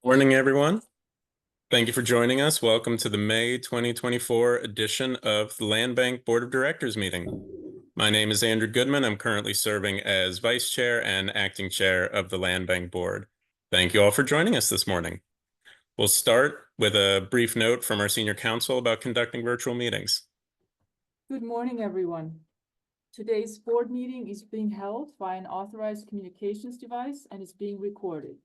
Morning, everyone. Thank you for joining us. Welcome to the May 2024 edition of the Land Bank Board of Directors meeting. My name is Andrew Goodman. I'm currently serving as Vice Chair and Acting Chair of the Land Bank Board. Thank you all for joining us this morning. We'll start with a brief note from our Senior Counsel about conducting virtual meetings. Good morning, everyone. Today's board meeting is being held via an authorized communications device and is being recorded.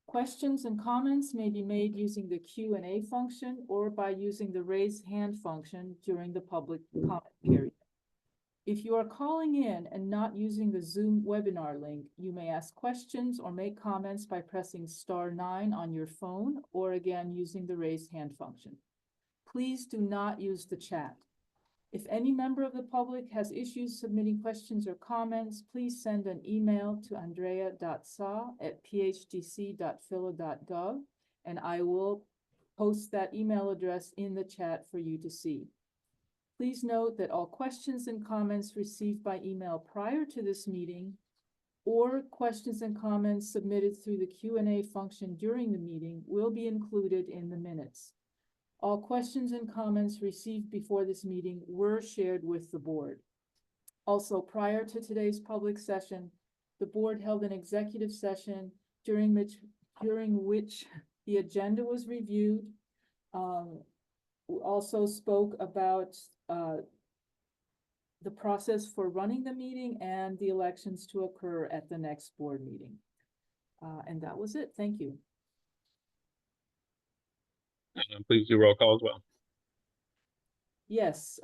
Questions and comments may be made using the Q&A function or by using the raise hand function during the public comment period. If you are calling in and not using the Zoom webinar link, you may ask questions or make comments by pressing *9 on your phone or again using the raise hand function. Please do not use the chat. If any member of the public has issues submitting questions or comments, please send an email to andrea.sa@phdc.phila.gov, and I will post that email address in the chat for you to see. Please note that all questions and comments received by email prior to this meeting or questions and comments submitted through the Q&A function during the meeting will be included in the minutes. All questions and comments received before this meeting were shared with the board. Also, prior to today's public session, the board held an executive session during which the agenda was reviewed. We also spoke about the process for running the meeting and the elections to occur at the next board meeting. And that was it. Thank you. Please do roll call as well. Yes.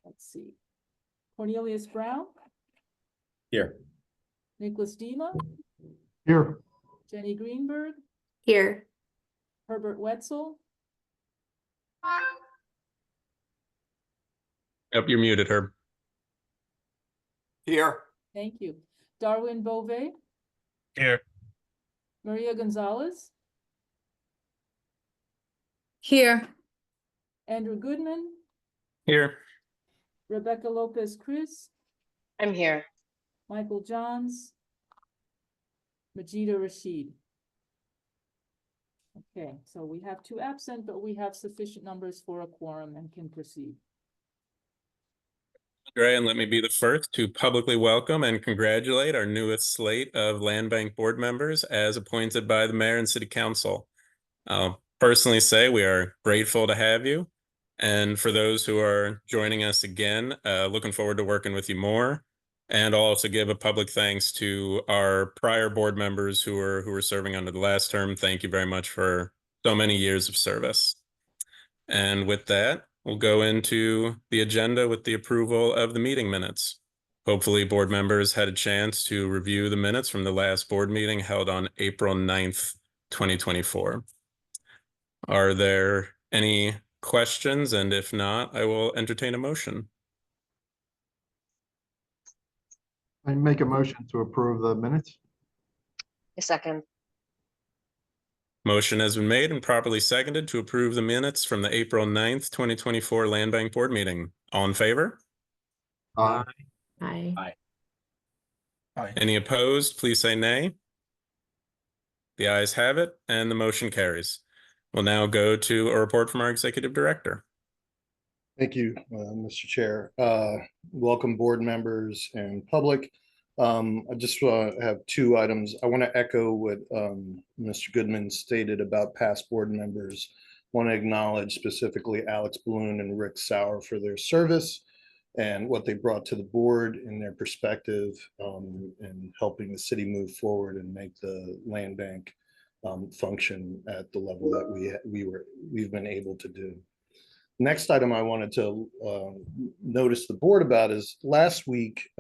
Let's see. Cornelius Brown. Here. Nicholas Dima. Here. Jenny Greenberg. Here. Herbert Wetzel. Yep, you're muted, Herb. Here. Thank you. Darwin Beauvais. Here. Maria Gonzalez. Here. Andrew Goodman. Here. Rebecca Lopez Cruz. I'm here. Michael Johns. Majida Rashid. Okay, so we have 2 absent, but we have sufficient numbers for a quorum and can proceed. Great, and let me be the first to publicly welcome and congratulate our newest slate of Land Bank board members as appointed by the Mayor and City Council. I'll personally say we are grateful to have you. And for those who are joining us again, looking forward to working with you more. And I'll also give a public thanks to our prior board members who were serving under the last term. Thank you very much for so many years of service. And with that, we'll go into the agenda with the approval of the meeting minutes. Hopefully, board members had a chance to review the minutes from the last board meeting held on April 9th, 2024. Are there any questions? And if not, I will entertain a motion. I make a motion to approve the minutes. A second. Motion has been made and properly seconded to approve the minutes from the April 9th, 2024 Land Bank Board meeting. All in favor? Aye. Aye. Any opposed? Please say nay. The ayes have it, and the motion carries. We'll now go to a report from our Executive Director. Thank you, Mr. Chair. Welcome board members and public. I just have 2 items. I want to echo what Mr. Goodman stated about past board members. I want to acknowledge specifically Alex Balloon and Rick Sauer for their service and what they brought to the board in their perspective in helping the city move forward and make the land bank function at the level that we've been able to do. Next item I wanted to notice the board about is last week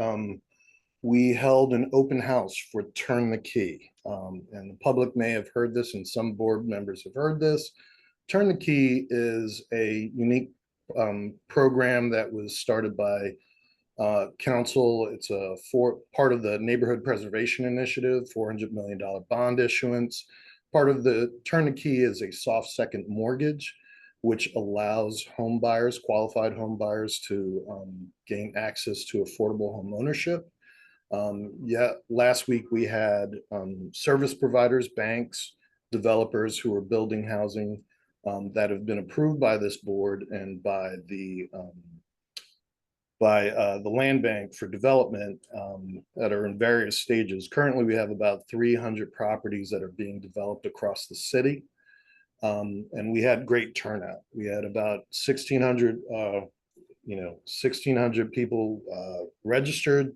we held an open house for Turn the Key. And the public may have heard this and some board members have heard this. Turn the Key is a unique program that was started by council. It's part of the Neighborhood Preservation Initiative, $400 million bond issuance. Part of the Turn the Key is a soft second mortgage, which allows home buyers, qualified home buyers, to gain access to affordable home ownership. Yeah, last week we had service providers, banks, developers who are building housing that have been approved by this board and by the land bank for development that are in various stages. Currently, we have about 300 properties that are being developed across the city. And we had great turnout. We had about 1,600 people registered,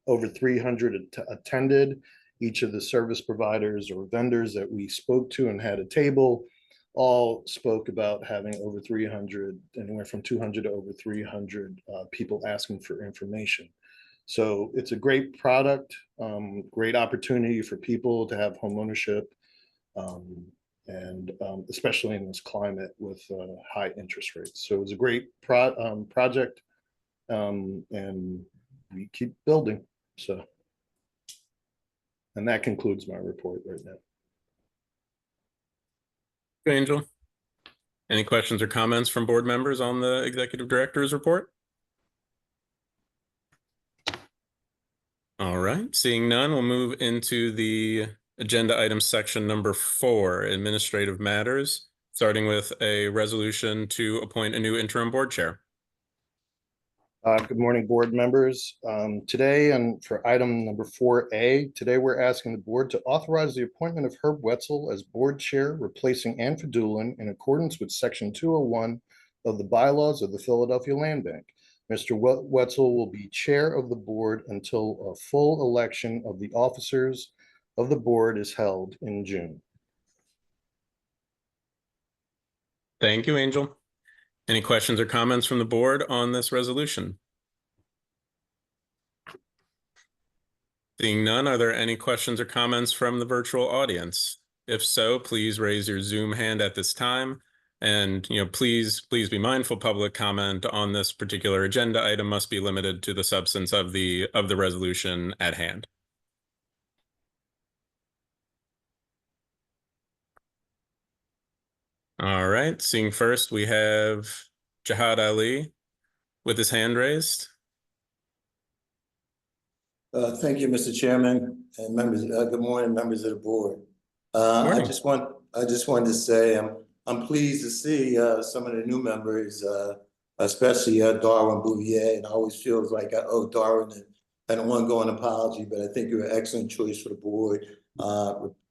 over 300 attended. Each of the service providers or vendors that we spoke to and had a table all spoke about having over 300, anywhere from 200 to over 300 people asking for information. So it's a great product, great opportunity for people to have home ownership, and especially in this climate with high interest rates. So it was a great project, and we keep building. So, and that concludes my report right now. Angel. Any questions or comments from board members on the executive director's report? All right, seeing none, we'll move into the agenda item section number 4, administrative matters, starting with a resolution to appoint a new interim board chair. Good morning, board members. Today, and for item number 4A, today we're asking the board to authorize the appointment of Herb Wetzel as board chair, replacing Ann Fedulin in accordance with section 201 of the bylaws of the Philadelphia Land Bank. Mr. Wetzel will be chair of the board until a full election of the officers of the board is held in June. Thank you, Angel. Any questions or comments from the board on this resolution? Seeing none, are there any questions or comments from the virtual audience? If so, please raise your Zoom hand at this time. And please be mindful, public comment on this particular agenda item must be limited to the substance of the resolution at hand. All right, seeing first, we have Jihad Ali with his hand raised. Thank you, Mr. Chairman and members. Good morning, members of the board. I just wanted to say I'm pleased to see some of the new members, especially Darwin Bouvier, and I always feels like I owe Darwin an ongoing apology, but I think you're an excellent choice for the board.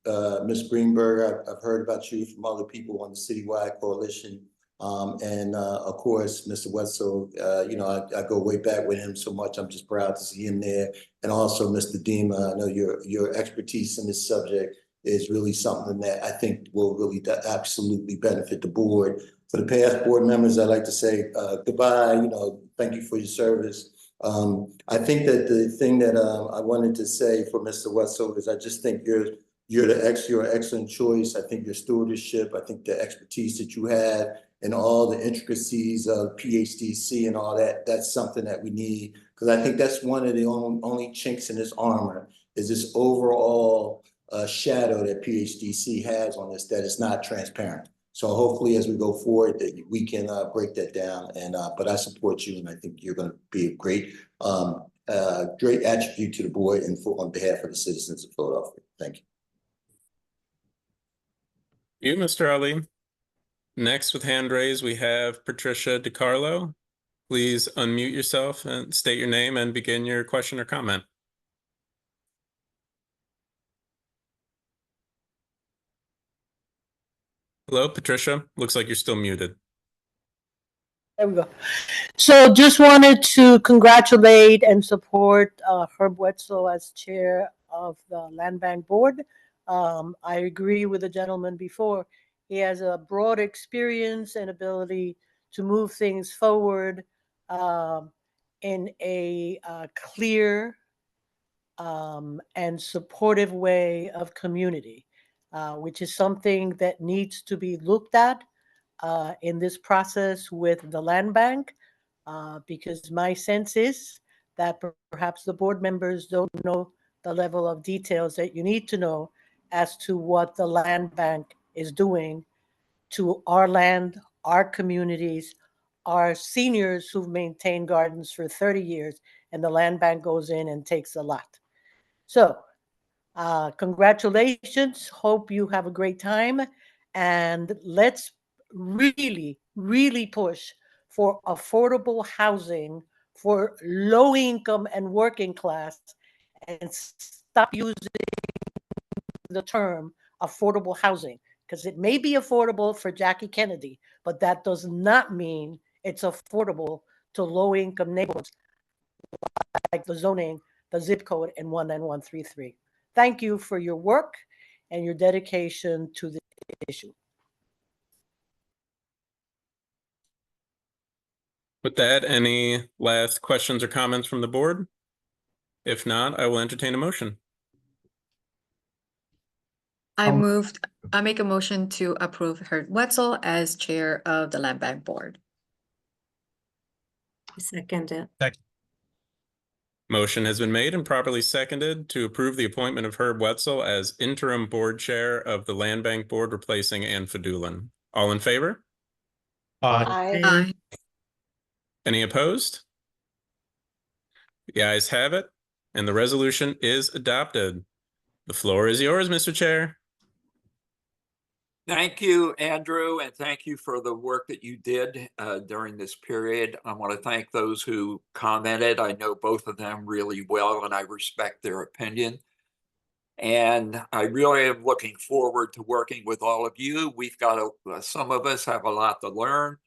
Ms. Greenberg, I've heard about you from other people on the citywide coalition. And of course, Mr. Wetzel, I go way back with him so much. I'm just proud to see him there. And also Mr. Dima, I know your expertise in this subject is really something that I think will really absolutely benefit the board. For the past board members, I'd like to say goodbye, thank you for your service. I think that the thing that I wanted to say for Mr. Wetzel is I just think you're an excellent choice. I think your stewardship, I think the expertise that you have and all the intricacies of PHDC and all that, that's something that we need. Because I think that's one of the only chinks in this armor is this overall shadow that PHDC has on this that is not transparent. So hopefully as we go forward that we can break that down. And but I support you and I think you're going to be a great attribute to the board and on behalf of the citizens of Philadelphia. Thank you. You, Mr. Ali. Next with hand raised, we have Patricia DiCarlo. Please unmute yourself and state your name and begin your question or comment. Hello, Patricia. Looks like you're still muted. There we go. So just wanted to congratulate and support Herb Wetzel as chair of the Land Bank Board. I agree with the gentleman before. He has a broad experience and ability to move things forward in a clear and supportive way of community, which is something that needs to be looked at in this process with the land bank, because my sense is that perhaps the board members don't know the level of details that you need to know as to what the land bank is doing to our land, our communities, our seniors who've maintained gardens for 30 years, and the land bank goes in and takes a lot. So, congratulations. Hope you have a great time. And let's really, really push for affordable housing for low income and working class, and stop using the term affordable housing, because it may be affordable for Jackie Kennedy, but that does not mean it's affordable to low income neighborhoods like the zoning, the zip code, and 19133. Thank you for your work and your dedication to the issue. With that, any last questions or comments from the board? If not, I will entertain a motion. I make a motion to approve Herb Wetzel as chair of the Land Bank Board. Second it. Motion has been made and properly seconded to approve the appointment of Herb Wetzel as interim board chair of the Land Bank Board, replacing Ann Fedulin. All in favor? Aye. Any opposed? The ayes have it, and the resolution is adopted. The floor is yours, Mr. Chair. Thank you, Andrew, and thank you for the work that you did during this period. I want to thank those who commented. I know both of them really well, and I respect their opinion. And I really am looking forward to working with all of you. We've got some of us have a lot to learn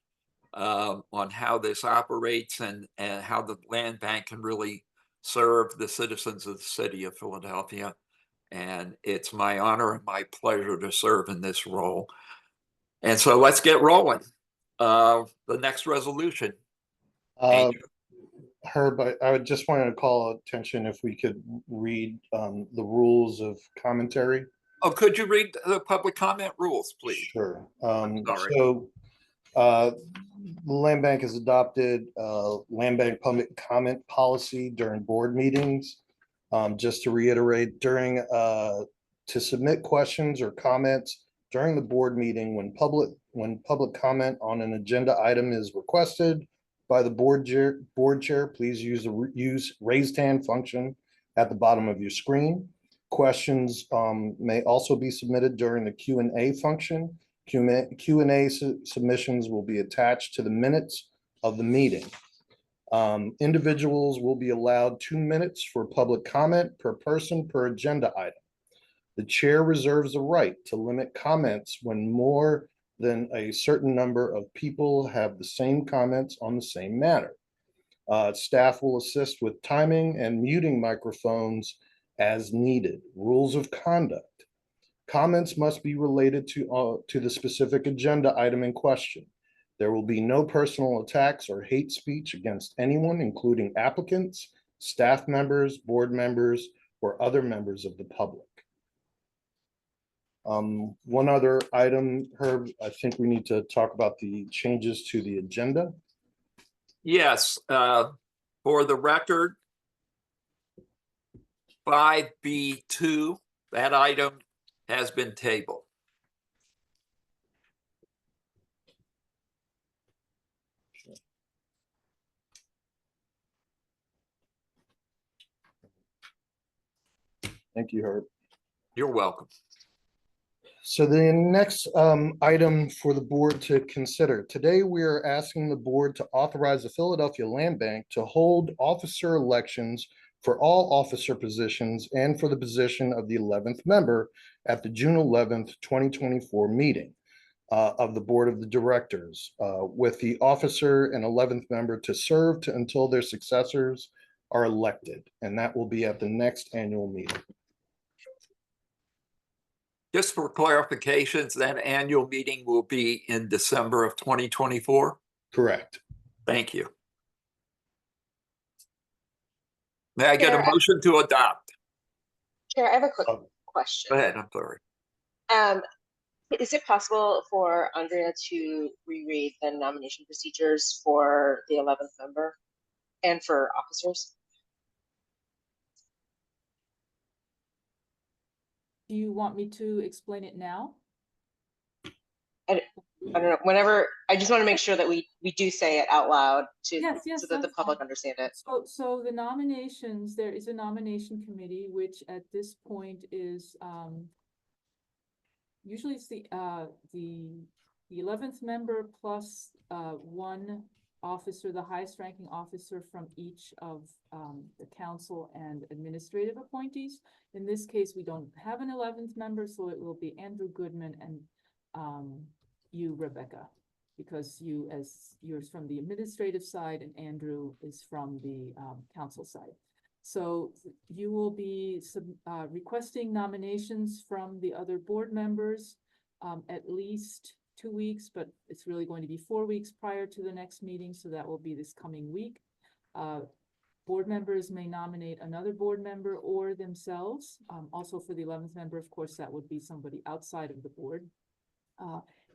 on how this operates and how the land bank can really serve the citizens of the city of Philadelphia. And it's my honor and my pleasure to serve in this role. And so let's get rolling. The next resolution. Herb, I would just want to call attention if we could read the rules of commentary. Oh, could you read the public comment rules, please? Sure. Sorry. So the Land Bank has adopted Land Bank public comment policy during board meetings. Just to reiterate, to submit questions or comments during the board meeting when public comment on an agenda item is requested by the board chair, please use raised hand function at the bottom of your screen. Questions may also be submitted during the Q&A function. Q&A submissions will be attached to the minutes of the meeting. Individuals will be allowed 2 minutes for public comment per person per agenda item. The chair reserves the right to limit comments when more than a certain number of people have the same comments on the same matter. Staff will assist with timing and muting microphones as needed. Rules of conduct. Comments must be related to the specific agenda item in question. There will be no personal attacks or hate speech against anyone, including applicants, staff members, board members, or other members of the public. One other item, Herb, I think we need to talk about the changes to the agenda. Yes, for the record, 5B2, that item has been tabled. Thank you, Herb. You're welcome. So the next item for the board to consider. Today, we are asking the board to authorize the Philadelphia Land Bank to hold officer elections for all officer positions and for the position of the 11th member at the June 11th, 2024 meeting of the Board of the Directors, with the officer and 11th member to serve until their successors are elected. And that will be at the next annual meeting. Just for clarifications, that annual meeting will be in December of 2024? Correct. Thank you. May I get Chair, a motion to adopt? Chair, I have a quick question. Go ahead, I'm sorry. Is it possible for Andrea to reread the nomination procedures for the 11th member and for officers? Do you want me to explain it now? I don't know, whenever, I just want to make sure that we do say it out loud to, Yes, yes, so that the that's public fine. understand it. So the nominations, there is a nomination committee, which at this point is, usually it's the 11th member plus, one officer, the highest ranking officer from each of, the council and administrative appointees. In this case, we don't have an 11th member, so it will be Andrew Goodman and, you, Rebecca, because you're from the administrative side and Andrew is from the council side. So you will be requesting nominations from the other board members at least 2 weeks, but it's really going to be 4 weeks prior to the next meeting, so that will be this coming week. Board members may nominate another board member or themselves. Also for the 11th member, of course, that would be somebody outside of the board.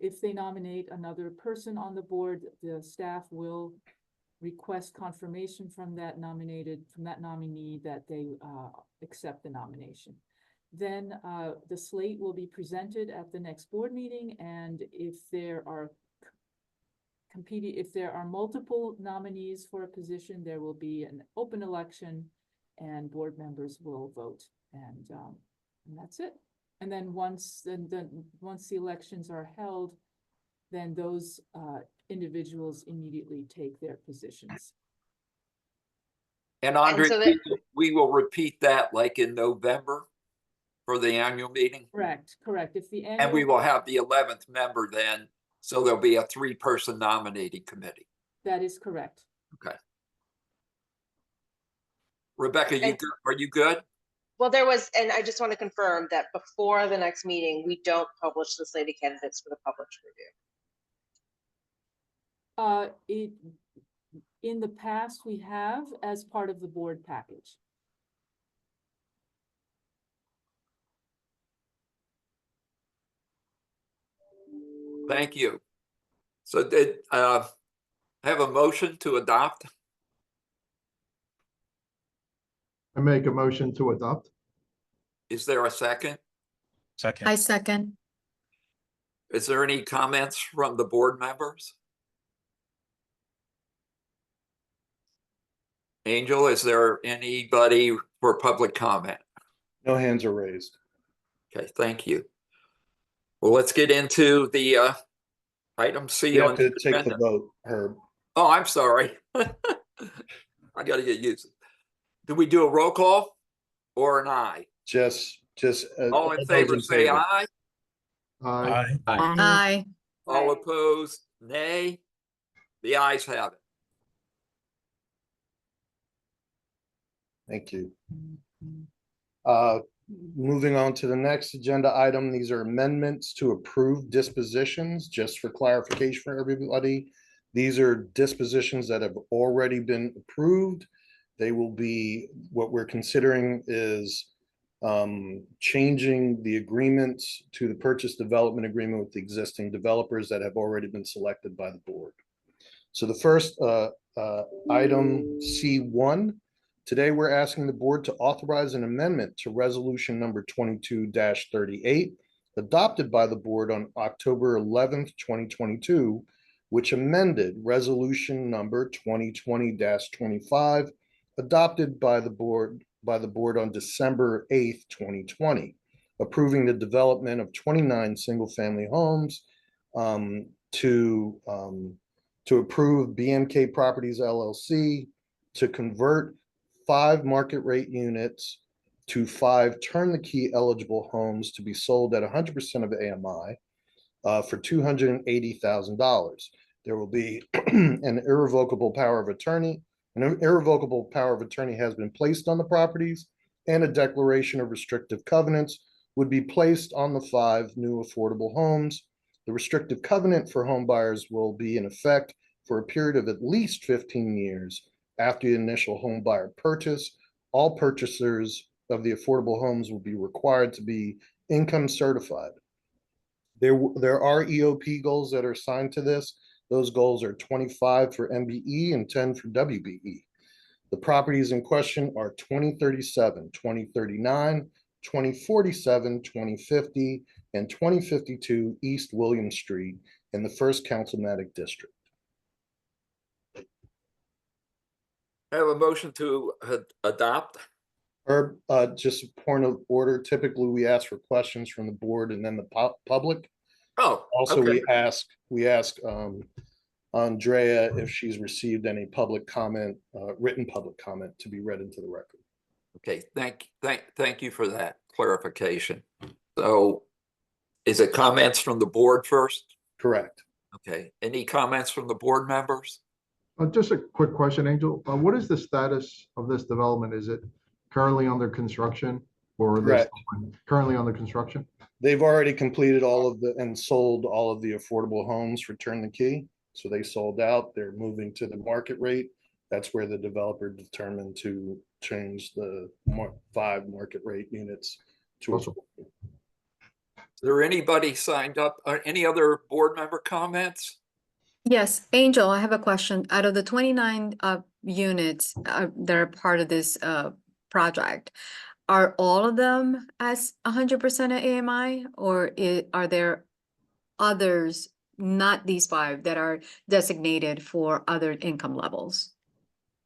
If they nominate another person on the board, the staff will request confirmation from that nominee that they accept the nomination. Then the slate will be presented at the next board meeting, and if there are multiple nominees for a position, there will be an open election and board members will vote, and that's it. And then once the elections are held, then those individuals immediately take their positions. And Andre, so that- we will repeat that like in November for the annual meeting. Correct. If the And we will have the 11th member then, so there'll be a 3-person nominating committee. That is correct. Okay. Rebecca, And- are you good? Well, and I just want to confirm that before the next meeting, we don't publish the slate of candidates for the public to review. In the past, we have as part of the board package. Thank you. So did have a motion to adopt? I make a motion to adopt. Is there a second? Second. I second. Is there any comments from the board members? Angel, is there anybody for public comment? No hands are raised. Okay, thank you. Well, let's get into the item C. You on have to take the agenda. vote, Herb. Oh, I'm sorry. I gotta get used. Do we do a roll call or an aye? Just. All in those favor, say aye. Aye. Aye. All opposed, nay. The ayes have it. Thank you. Moving on to the next agenda item, these are amendments to approved dispositions, just for clarification for everybody. These are dispositions that have already been approved. They will be, what we're considering is changing the agreements to the purchase development agreement with the existing developers that have already been selected by the board. So the first item C1, today we're asking the board to authorize an amendment to resolution number 22-38 adopted by the board on October 11th, 2022, which amended resolution number 2020-25 adopted by the board on December 8th, 2020, approving the development of 29 single-family homes to approve BMK Properties LLC to convert 5 market rate units to 5 turn-the-key eligible homes to be sold at 100% of AMI for $280,000. There will be an irrevocable power of attorney. An irrevocable power of attorney has been placed on the properties, and a declaration of restrictive covenants would be placed on the 5 new affordable homes. The restrictive covenant for home buyers will be in effect for a period of at least 15 years after the initial home buyer purchase. All purchasers of the affordable homes will be required to be income certified. There are EOP goals that are assigned to this. Those goals are 25 for MBE and 10 for WBE. The properties in question are 2037, 2039, 2047, 2050, and 2052 East William Street in the first councilmatic district. I have a motion to adopt. Herb, just a point of order. Typically, we ask for questions from the board and then the public. Oh, Also, okay. we ask Andrea if she's received any public comment, written public comment to be read into the record. Okay, thank you for that clarification. So is it comments from the board first? Correct. Okay, any comments from the board members? Just a quick question, Angel. What is the status of this development? Is it currently under construction or this Correct. currently under construction? They've already completed all of the and sold all of the affordable homes for Turn the Key. So they sold out. They're moving to the market rate. That's where the developer determined to change the 5 market rate units to. Awesome. Is there anybody signed up or any other board member comments? Yes, Angel, I have a question. Out of the 29 units that are part of this project, are all of them as 100% of AMI, or are there others, not these 5, that are designated for other income levels?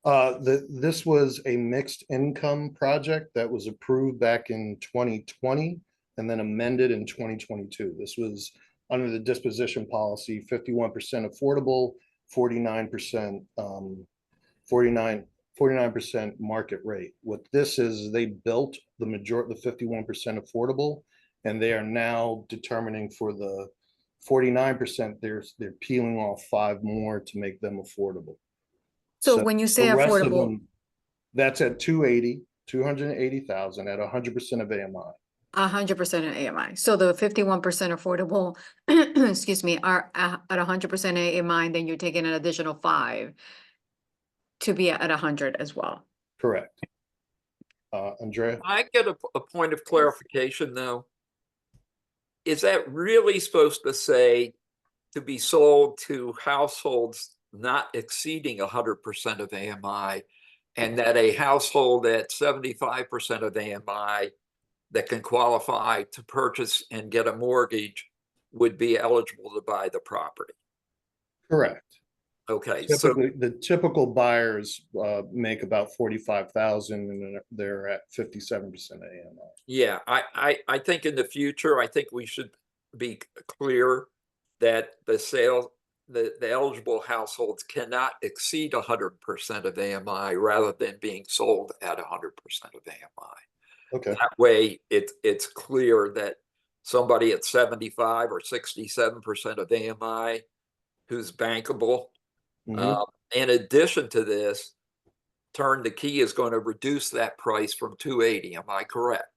This was a mixed income project that was approved back in 2020 and then amended in 2022. This was under the disposition policy, 51% affordable, 49% 49% market rate. What this is, they built the 51% affordable, and they are now determining for the 49%, they're peeling off 5 more to make them affordable. So when you say the rest of affordable, them, that's at 280,000 at 100% of AMI. 100% of AMI. So the 51% affordable, excuse me, are at 100% AMI, and then you're taking an additional 5 to be at 100 as well. Correct. Andrea? I get a point of clarification though. Is that really supposed to say to be sold to households not exceeding 100% of AMI, and that a household at 75% of AMI that can qualify to purchase and get a mortgage would be eligible to buy the property? Correct. Okay, Typically, the typical buyers make about 45,000 and they're at 57% AMI. yeah, I think in the future, I think we should be clear that the eligible households cannot exceed 100% of AMI rather than being sold at 100% of AMI. Okay. That way, it's clear that somebody at 75 or 67% of AMI who's bankable. In addition to this, Turn the Key is going to reduce that price from 280. Am I correct?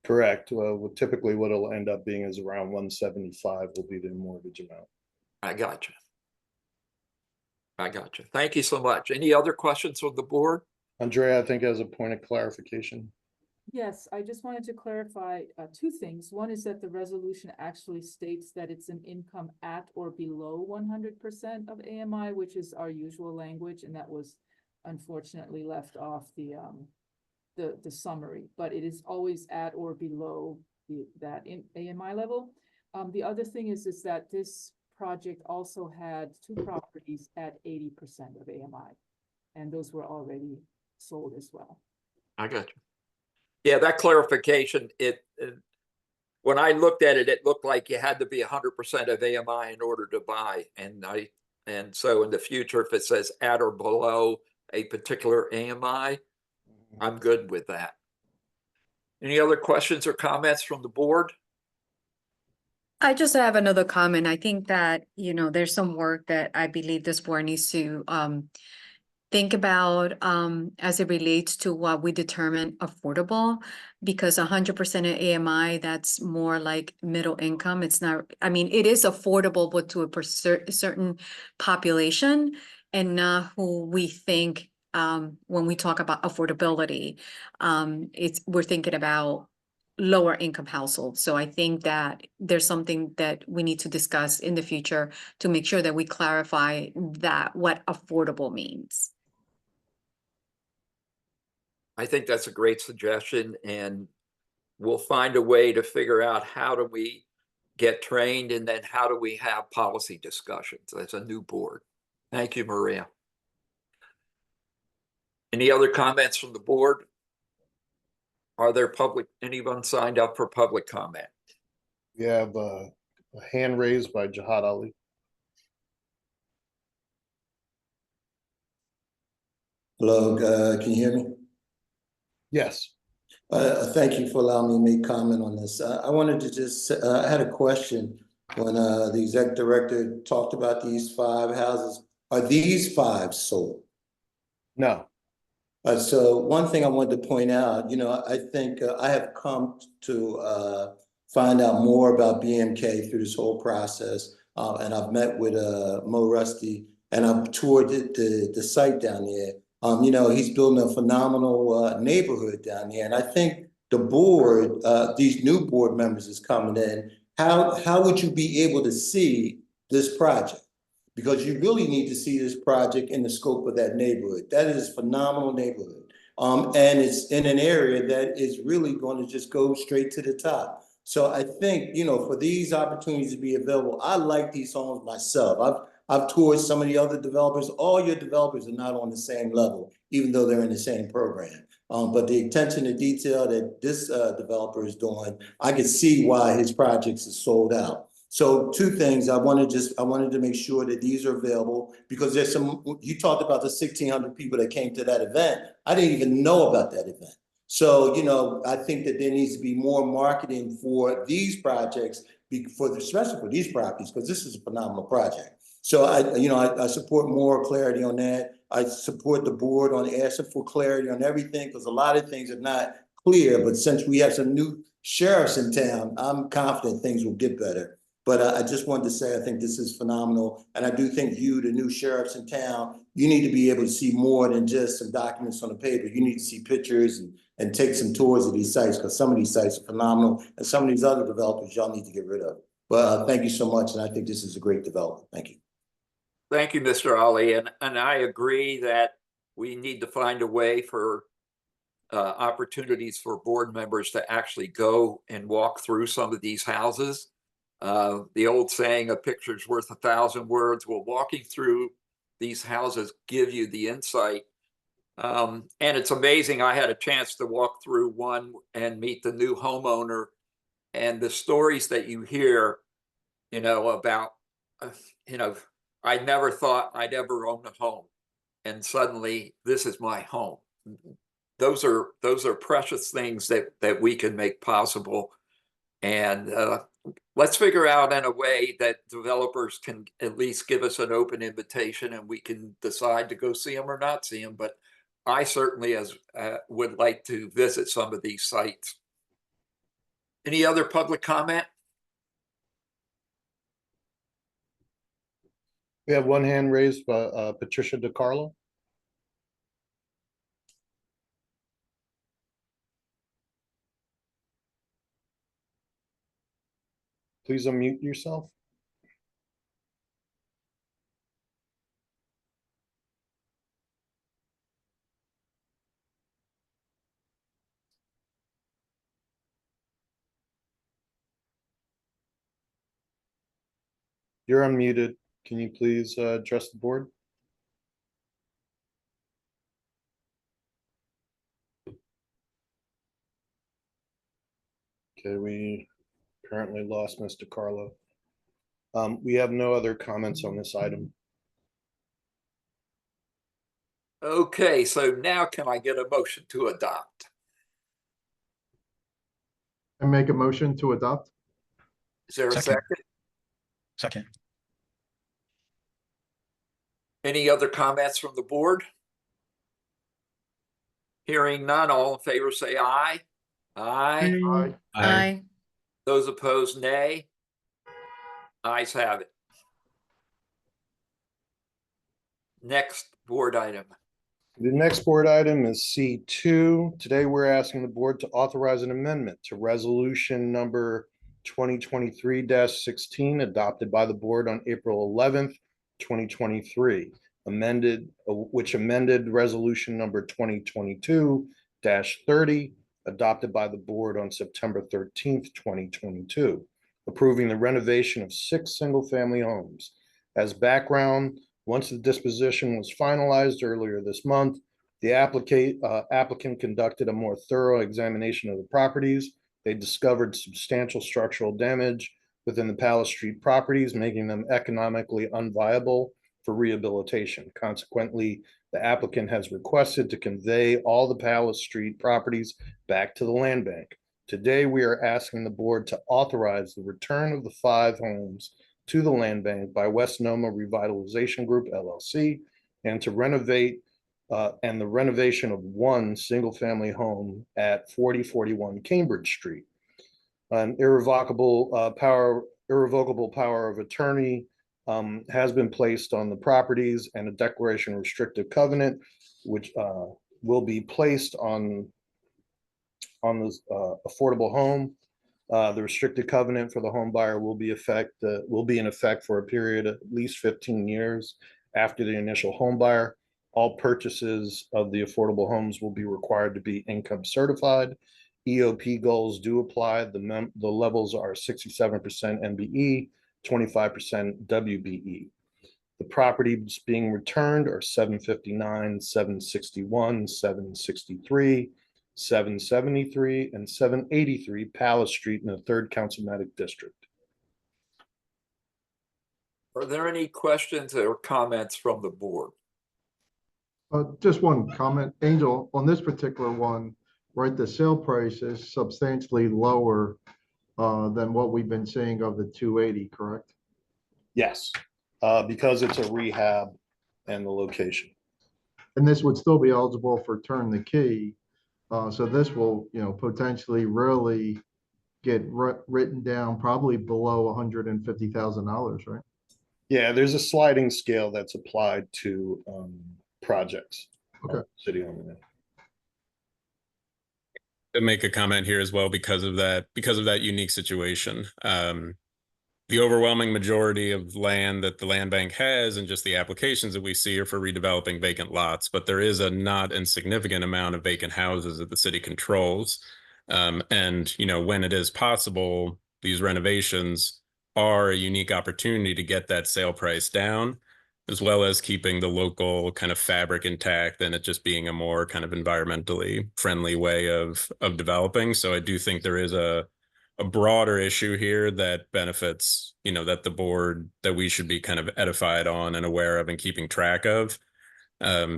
Correct. Well, typically what it'll end up being is around 175 will be the mortgage amount. I got you. Thank you so much. Any other questions from the board? Andrea, I think as a point of clarification. Yes, I just wanted to clarify 2 things. One is that the resolution actually states that it's an income at or below 100% of AMI, which is our usual language, and that was unfortunately left off the summary. But it is always at or below that in AMI level. The other thing is that this project also had 2 properties at 80% of AMI, and those were already sold as well. I got you. Yeah, that clarification, when I looked at it, it looked like you had to be 100% of AMI in order to buy. And so in the future, if it says at or below a particular AMI, I'm good with that. Any other questions or comments from the board? I just have another comment. I think that, there's some work that I believe this board needs to think about as it relates to what we determine affordable, because 100% of AMI, that's more like middle income. It's not, it is affordable, but to a certain population, and not who we think when we talk about affordability. We're thinking about lower income households. So I think that there's something that we need to discuss in the future to make sure that we clarify that what affordable means. I think that's a great suggestion, and we'll find a way to figure out how do we get trained, and then how do we have policy discussions as a new board? Thank you, Maria. Any other comments from the board? Are there anyone signed up for public comment? We have a hand raised by Jihad Ali. Hello, can you hear me? Yes. Thank you for allowing me to make comment on this. I wanted to just, I had a question when the exec director talked about these 5 houses. Are these 5 sold? No. So one thing I wanted to point out, I think I have come to find out more about BMK through this whole process. And I've met with Mo Rusty, and I've toured the site down there. He's building a phenomenal neighborhood down there. And I think the board, these new board members is coming in. How would you be able to see this project? Because you really need to see this project in the scope of that neighborhood. That is a phenomenal neighborhood. And it's in an area that is really going to just go straight to the top. So I think, for these opportunities to be available, I like these homes myself. I've toured some of the other developers. All your developers are not on the same level, even though they're in the same program. But the attention to detail that this developer is doing, I can see why his projects are sold out. So 2 things, I wanted to make sure that these are available, because there's you talked about the 1,600 people that came to that event. I didn't even know about that event. So, I think that there needs to be more marketing for these projects, especially for these properties, because this is a phenomenal project. So I support more clarity on that. I support the board on asking for clarity on everything, because a lot of things are not clear. But since we have some new sheriffs in town, I'm confident things will get better. But I just wanted to say, I think this is phenomenal. And I do think you, the new sheriffs in town, you need to be able to see more than just some documents on the paper. You need to see pictures and take some tours of these sites, because some of these sites are phenomenal. And some of these other developers, y'all need to get rid of. But thank you so much. And I think this is a great development. Thank you. Thank you, Mr. Ali. And I agree that we need to find a way for opportunities for board members to actually go and walk through some of these houses. The old saying, a picture's worth 1,000 words. Well, walking through these houses give you the insight. And it's amazing. I had a chance to walk through one and meet the new homeowner, and the stories that you hear, about, I never thought I'd ever own a home, and suddenly this is my home. Those are precious things that we can make possible. And let's figure out in a way that developers can at least give us an open invitation, and we can decide to go see them or not see them. But I certainly would like to visit some of these sites. Any other public comment? We have one hand raised by Patricia DiCarlo. Please unmute yourself. You're unmuted. Can you please address the board? Okay, we currently lost Mr. Carlo. We have no other comments on this item. Okay, so now can I get a motion to adopt? I make a motion to adopt. Is there a Second. second? Second. Any other comments from the board? Hearing none, all in favor say aye. Aye. Aye. Aye. Those opposed, nay. Ayes have it. Next board item. The next board item is C2. Today, we're asking the board to authorize an amendment to resolution number 2023-16 adopted by the board on April 11th, 2023, which amended resolution number 2022-30 adopted by the board on September 13th, 2022. approving the renovation of 6 single-family homes. As background, once the disposition was finalized earlier this month, the applicant conducted a more thorough examination of the properties. They discovered substantial structural damage within the Palace Street properties, making them economically unviable for rehabilitation. Consequently, the applicant has requested to convey all the Palace Street properties back to the land bank. Today, we are asking the board to authorize the return of the 5 homes to the land bank by West Noma Revitalization Group LLC, and to renovate and the renovation of 1 single-family home at 4041 Cambridge Street. An irrevocable power of attorney has been placed on the properties, and a declaration of restrictive covenant, which will be placed on this affordable home. The restricted covenant for the home buyer will be in effect for a period of at least 15 years after the initial home buyer. All purchases of the affordable homes will be required to be income certified. EOP goals do apply. The levels are 67% MBE, 25% WBE. The properties being returned are 759, 761, 763, 773, and 783 Palace Street in the 3rd Councilmanic District. Are there any questions or comments from the board? Just one comment, Angel, on this particular one, right, the sale price is substantially lower than what we've been seeing of the 280, correct? Yes, because it's a rehab and the location. And this would still be eligible for turn the key. So this will, potentially really get written down probably below $150,000, right? Yeah, there's a sliding scale that's applied to projects. Okay. City owned. To make a comment here as well because of that unique situation. The overwhelming majority of land that the land bank has and just the applications that we see are for redeveloping vacant lots, but there is a not insignificant amount of vacant houses that the city controls. And, when it is possible, these renovations are a unique opportunity to get that sale price down, as well as keeping the local kind of fabric intact and it just being a more kind of environmentally friendly way of developing. So I do think there is a broader issue here that benefits, that we should be kind of edified on and aware of and keeping track of.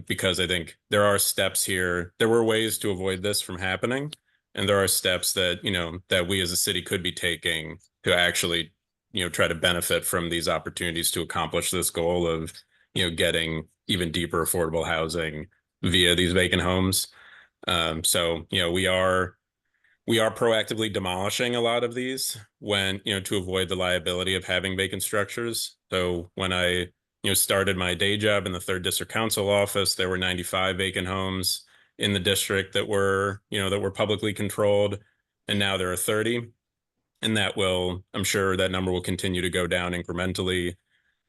Because I think there are steps here. There were ways to avoid this from happening. And there are steps that, that we as a city could be taking to actually try to benefit from these opportunities to accomplish this goal of, getting even deeper affordable housing via these vacant homes. So, we are proactively demolishing a lot of these when, to avoid the liability of having vacant structures. So when I, started my day job in the 3rd District Council office, there were 95 vacant homes in the district that were, that were publicly controlled. And now there are 30. And I'm sure that number will continue to go down incrementally.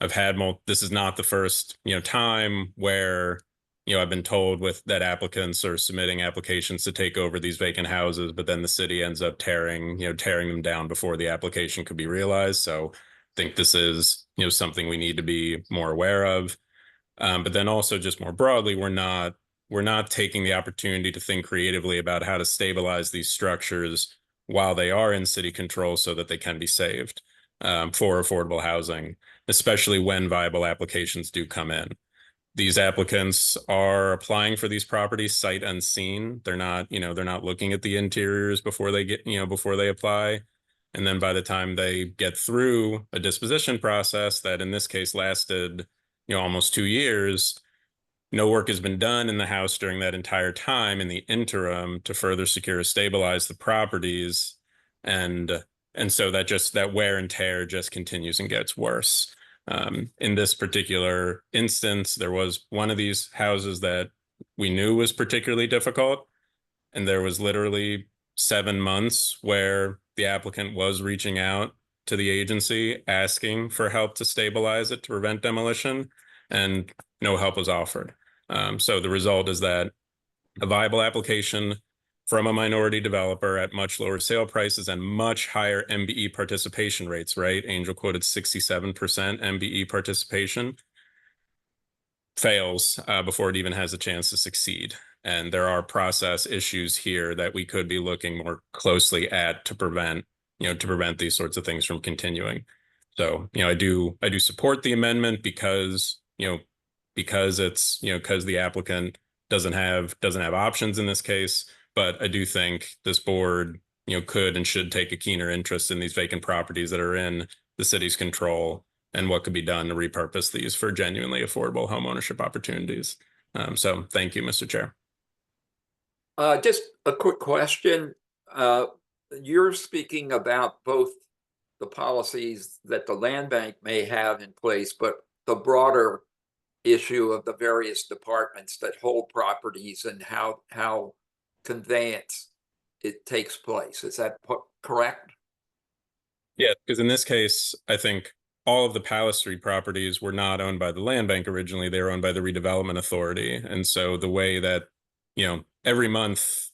I've had this is not the first, time where, I've been told that applicants are submitting applications to take over these vacant houses, but then the city ends up tearing them down before the application could be realized. So I think this is, something we need to be more aware of. But then also just more broadly, we're not taking the opportunity to think creatively about how to stabilize these structures while they are in city control so that they can be saved for affordable housing, especially when viable applications do come in. These applicants are applying for these properties sight unseen. They're not looking at the interiors before they apply. And then by the time they get through a disposition process that in this case lasted, almost 2 years, no work has been done in the house during that entire time in the interim to further secure or stabilize the properties. And so that wear and tear just continues and gets worse. In this particular instance, there was one of these houses that we knew was particularly difficult. And there was literally 7 months where the applicant was reaching out to the agency asking for help to stabilize it, to prevent demolition, and no help was offered. So the result is that a viable application from a minority developer at much lower sale prices and much higher MBE participation rates, right? Angel quoted 67% MBE participation, fails before it even has a chance to succeed. And there are process issues here that we could be looking more closely at to prevent these sorts of things from continuing. So, I do support the amendment because it's, because the applicant doesn't have options in this case. But I do think this board, could and should take a keener interest in these vacant properties that are in the city's control and what could be done to repurpose these for genuinely affordable homeownership opportunities. So thank you, Mr. Chair. Just a quick question. You're speaking about both the policies that the land bank may have in place, but the broader issue of the various departments that hold properties and how conveyance it takes place. Is that correct? Yeah, because in this case, I think all of the Palace Street properties were not owned by the land bank originally. They were owned by the redevelopment authority. And so the way that, every month,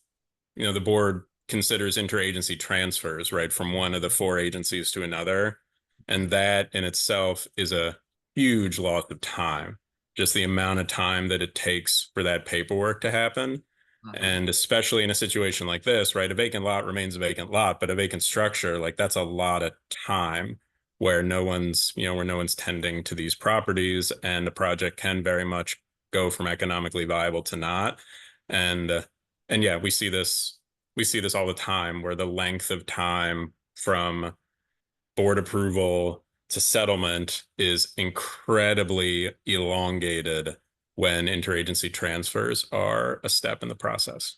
the board considers interagency transfers, right, from one of the 4 agencies to another. And that in itself is a huge loss of time, just the amount of time that it takes for that paperwork to happen. And especially in a situation like this, right, a vacant lot remains a vacant lot, but a vacant structure, like that's a lot of time where no one's tending to these properties, and the project can very much go from economically viable to not. And yeah, we see this all the time where the length of time from board approval to settlement is incredibly elongated when interagency transfers are a step in the process.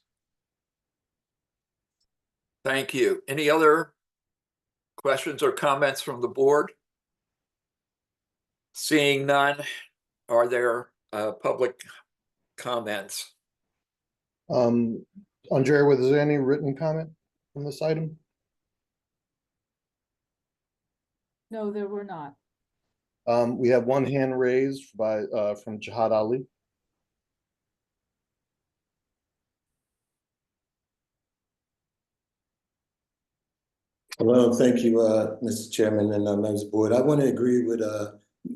Thank you. Any other questions or comments from the board? Seeing none, are there public comments? Andrea, was there any written comment on this item? No, there were not. We have one hand raised by from Jihad Ali. Hello, thank you, Mr. Chairman and members of the board. I want to agree with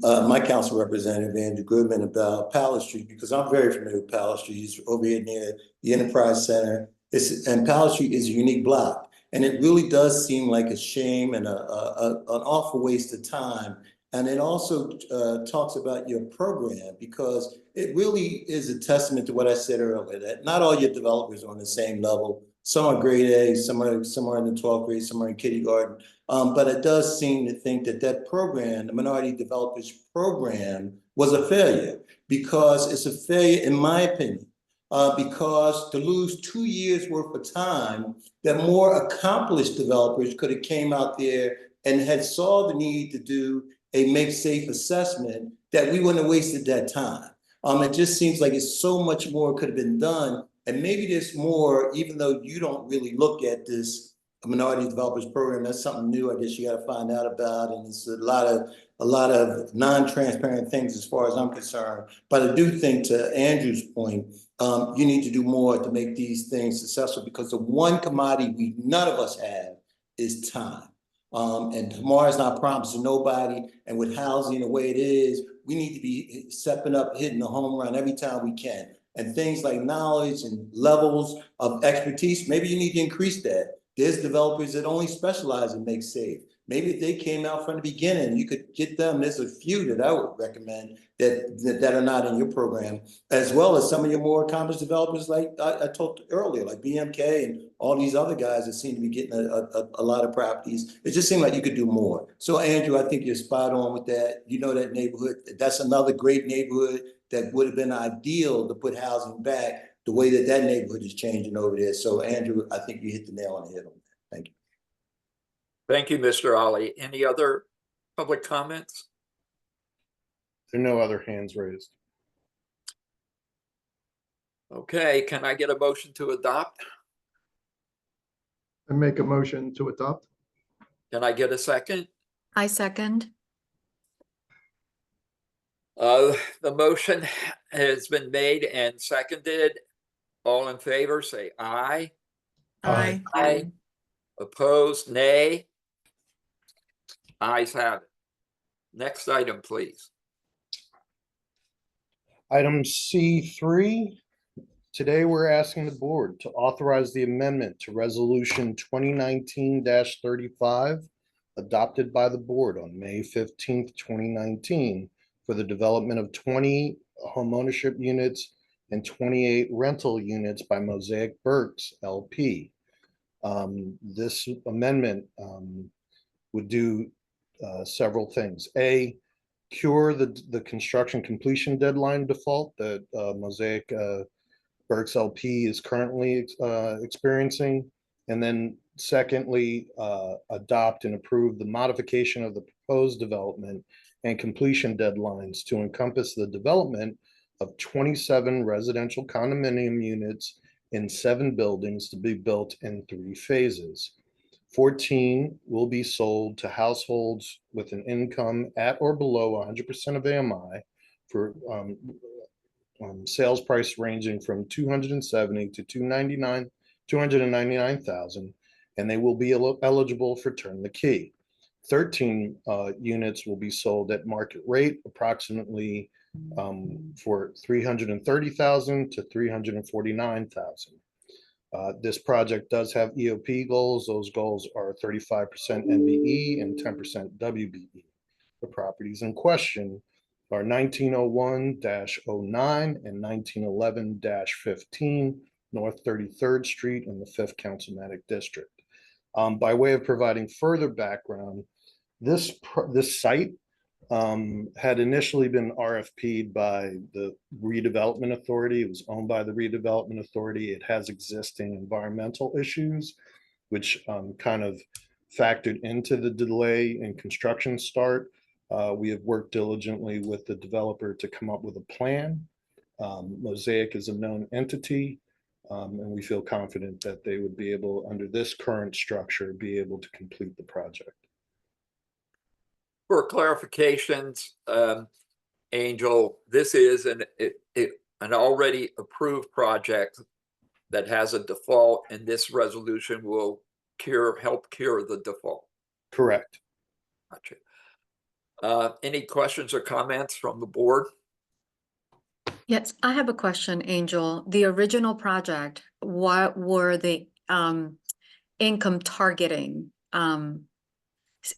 my council representative, Andrew Goodman, about Palace Street, because I'm very familiar with Palace Street. It's over here near the Enterprise Center. And Palace Street is a unique block. And it really does seem like a shame and an awful waste of time. And it also talks about your program, because it really is a testament to what I said earlier, that not all your developers are on the same level. Some are grade A, some are in the 12th grade, some are in kindergarten. But it does seem to think that program, the Minority Developers Program, was a failure, because it's a failure, in my opinion, because to lose 2 years worth of time, that more accomplished developers could have came out there and had saw the need to do a make safe assessment, that we wouldn't have wasted that time. It just seems like it's so much more could have been done. And maybe there's more, even though you don't really look at this Minority Developers Program, that's something new, I guess you got to find out about. And it's a lot of non-transparent things as far as I'm concerned. But I do think, to Andrew's point, you need to do more to make these things successful, because the one commodity none of us have is time. And tomorrow's not promised to nobody. And with housing the way it is, we need to be stepping up, hitting the home run every time we can. And things like knowledge and levels of expertise, maybe you need to increase that. There's developers that only specialize in make safe. Maybe if they came out from the beginning, you could get them. There's a few that I would recommend that are not in your program, as well as some of your more accomplished developers, like I told earlier, like BMK and all these other guys that seem to be getting a lot of properties. It just seemed like you could do more. So Andrew, I think you're spot on with that. You know, that neighborhood, that's another great neighborhood that would have been ideal to put housing back the way that neighborhood is changing over there. So Andrew, I think you hit the nail on the head on that. Thank you. Thank you, Mr. Ali. Any other public comments? There are no other hands raised. Okay, can I get a motion to adopt? I make a motion to adopt. Can I get a second? I second. The motion has been made and seconded. All in favor, say aye. Aye. Aye. Opposed, nay. Ayes have it. Next item, please. Item C3, today we're asking the board to authorize the amendment to Resolution 2019-35 adopted by the board on May 15th, 2019 for the development of 20 homeownership units and 28 rental units by Mosaic Burks LP. This amendment would do several things. A, cure the construction completion deadline default that Mosaic Burks LP is currently experiencing. And then secondly, adopt and approve the modification of the proposed development and completion deadlines to encompass the development of 27 residential condominium units in 7 buildings to be built in 3 phases. 14 will be sold to households with an income at or below 100% of AMI for sales price ranging from $270,000 to $299,000, and they will be eligible for turn the key. 13 units will be sold at market rate, approximately for $330,000 to $349,000. This project does have EOP goals. Those goals are 35% MBE and 10% WBE. The properties in question are 1901-09 and 1911-15 North 33rd Street in the 5th Councilmanic District. By way of providing further background, this site had initially been RFP'd by the Redevelopment Authority. It was owned by the Redevelopment Authority. It has existing environmental issues, which kind of factored into the delay in construction start. We have worked diligently with the developer to come up with a plan. Mosaic is a known entity, and we feel confident that they would be able, under this current structure, be able to complete the project. For clarifications, Angel, this is an already approved project that has a default, and this resolution will help cure the default. Correct. Gotcha. Any questions or comments from the board? Yes, I have a question, Angel. The original project, what were the income targeting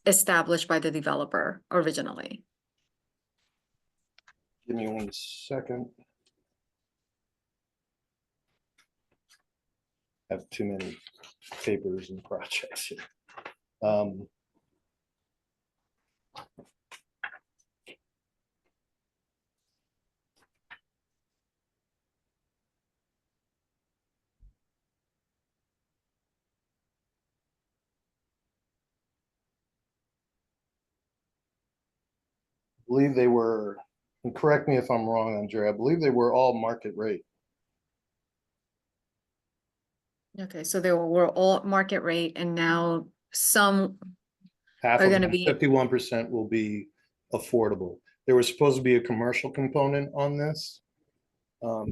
established by the developer originally? Give me 1 second. I have too many papers and projects here. I believe they were, and correct me if I'm wrong, Andrea, I believe they were all market rate. Okay, so they were all market rate, and now some Half are of going to them, be 51% will be affordable. There was supposed to be a commercial component on this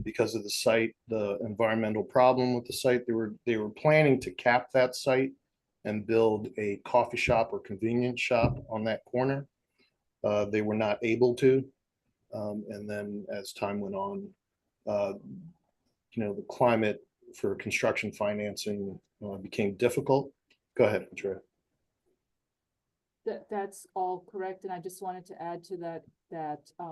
because of the site, the environmental problem with the site. They were planning to cap that site and build a coffee shop or convenience shop on that corner. They were not able to. And then as time went on, the climate for construction financing became difficult. Go ahead, Andrea. That's all correct, and I just wanted to add to that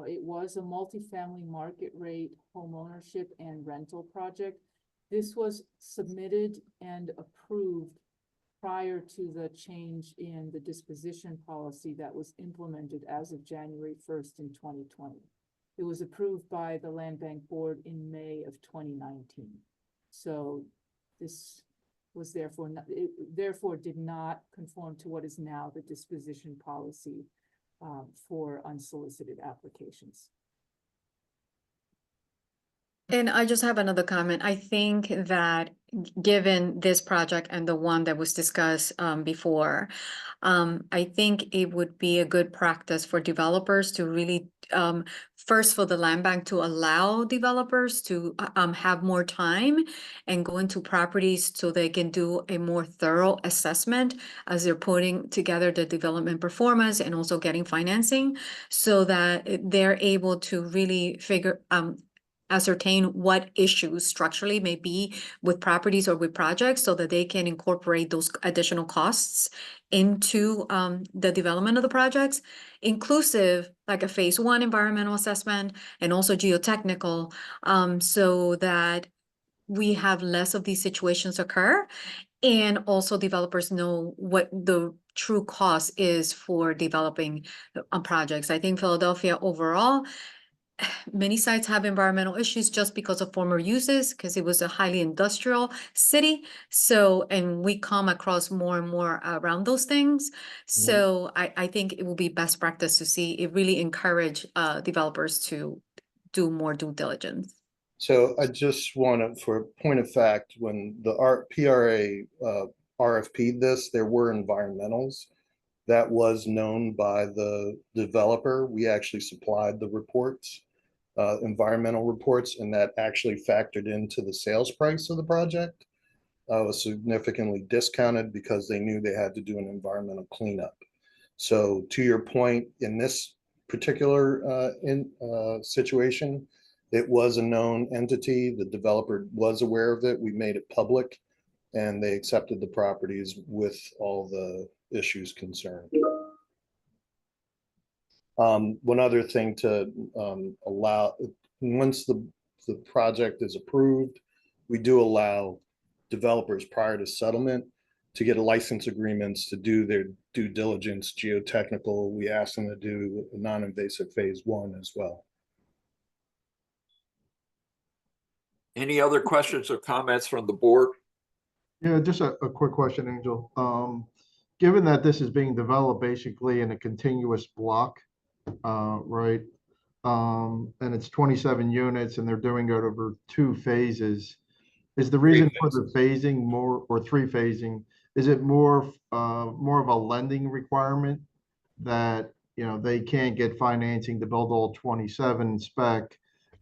it was a multifamily market rate home ownership and rental project. This was submitted and approved prior to the change in the disposition policy that was implemented as of January 1st in 2020. It was approved by the Land Bank Board in May of 2019. So this was therefore did not conform to what is now the disposition policy for unsolicited applications. And I just have another comment. I think that given this project and the one that was discussed before, I think it would be a good practice for developers to really first for the land bank to allow developers to have more time and go into properties so they can do a more thorough assessment as they're putting together the development performance and also getting financing, so that they're able to really ascertain what issues structurally may be with properties or with projects, so that they can incorporate those additional costs into the development of the projects, inclusive like a phase 1 environmental assessment and also geotechnical, so that we have less of these situations occur, and also developers know what the true cost is for developing projects. I think Philadelphia overall, many sites have environmental issues just because of former uses, because it was a highly industrial city. So, and we come across more and more around those things. So I think it will be best practice to see it really encourage developers to do more due diligence. So I just want to, for point of fact, when the PRA RFP'd this, there were environmentals. That was known by the developer. We actually supplied the reports, environmental reports, and that actually factored into the sales price of the project. Was significantly discounted because they knew they had to do an environmental cleanup. So to your point, in this particular situation, it was a known entity. The developer was aware of it. We made it public, and they accepted the properties with all the issues concerned. One other thing to allow, once the project is approved, we do allow developers prior to settlement to get a license agreements to do their due diligence, geotechnical. We ask them to do a non-invasive phase 1 as well. Any other questions or comments from the board? Yeah, just a quick question, Angel. Given that this is being developed basically in a continuous block, right? And it's 27 units and they're doing it over 2 phases. Is the reason for the phasing more, or 3 phasing, is it more of a lending requirement that, you know, they can't get financing to build all 27 spec?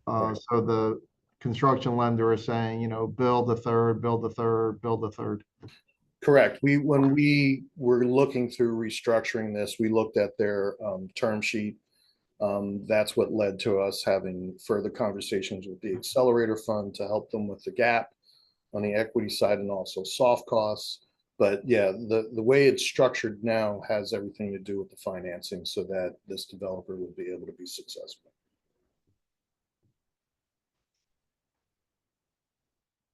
So the construction lender is saying, you know, build a third, build a third, build a third. Correct. When we were looking through restructuring this, we looked at their term sheet. That's what led to us having further conversations with the Accelerator Fund to help them with the gap on the equity side and also soft costs. But yeah, the way it's structured now has everything to do with the financing so that this developer will be able to be successful.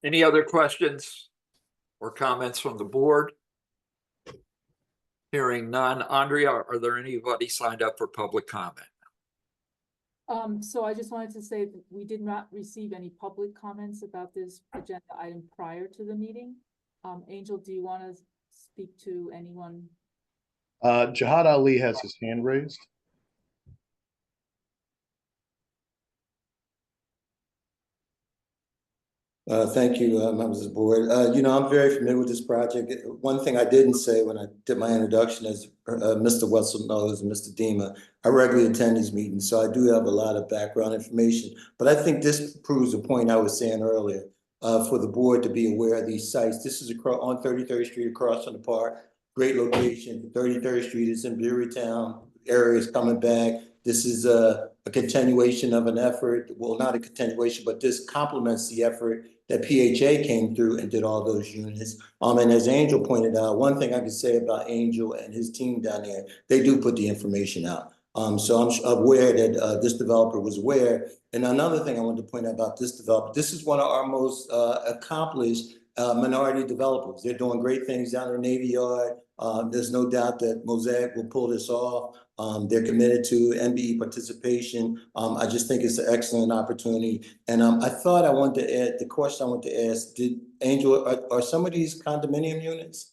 Any other questions or comments from the board? Hearing none. Andrea, are there anybody signed up for public comment? So I just wanted to say that we did not receive any public comments about this agenda item prior to the meeting. Angel, do you want to speak to anyone? Jihad Ali has his hand raised. Thank you, members of the board. You know, I'm very familiar with this project. One thing I didn't say when I did my introduction is Mr. Wetzel knows, Mr. Dima, I regularly attend these meetings, so I do have a lot of background information. But I think this proves a point I was saying earlier, for the board to be aware of these sites. This is on 33rd Street across from the park. Great location. 33rd Street is in Brewerytown. Area is coming back. This is a continuation of an effort. Well, not a continuation, but this complements the effort that PHA came through and did all those units. And as Angel pointed out, one thing I could say about Angel and his team down there, they do put the information out. So I'm aware that this developer was aware. And another thing I wanted to point out about this developer, this is one of our most accomplished minority developers. They're doing great things down in Navy Yard. There's no doubt that Mosaic will pull this off. They're committed to MBE participation. I just think it's an excellent opportunity. And I thought I wanted to add, the question I wanted to ask, did Angel, are some of these condominium units?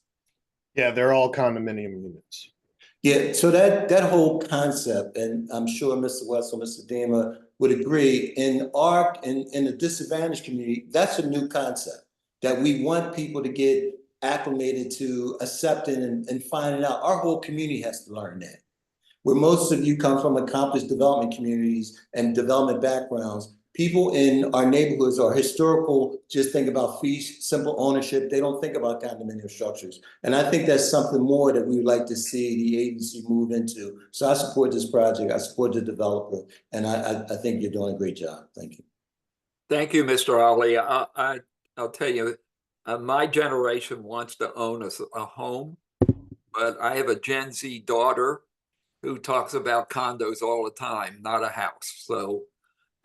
Yeah, they're all condominium units. Yeah, so that whole concept, and I'm sure Mr. Wetzel, Mr. Dima would agree, in the disadvantaged community, that's a new concept that we want people to get acclimated to accepting and finding out. Our whole community has to learn that. Where most of you come from accomplished development communities and development backgrounds, people in our neighborhoods are historical, just think about fee, simple ownership. They don't think about condominium structures. And I think that's something more that we would like to see the agency move into. So I support this project. I support the developer. And I think you're doing a great job. Thank you. Thank you, Mr. Ali. I'll tell you, my generation wants to own a home, but I have a Gen Z daughter who talks about condos all the time, not a house. So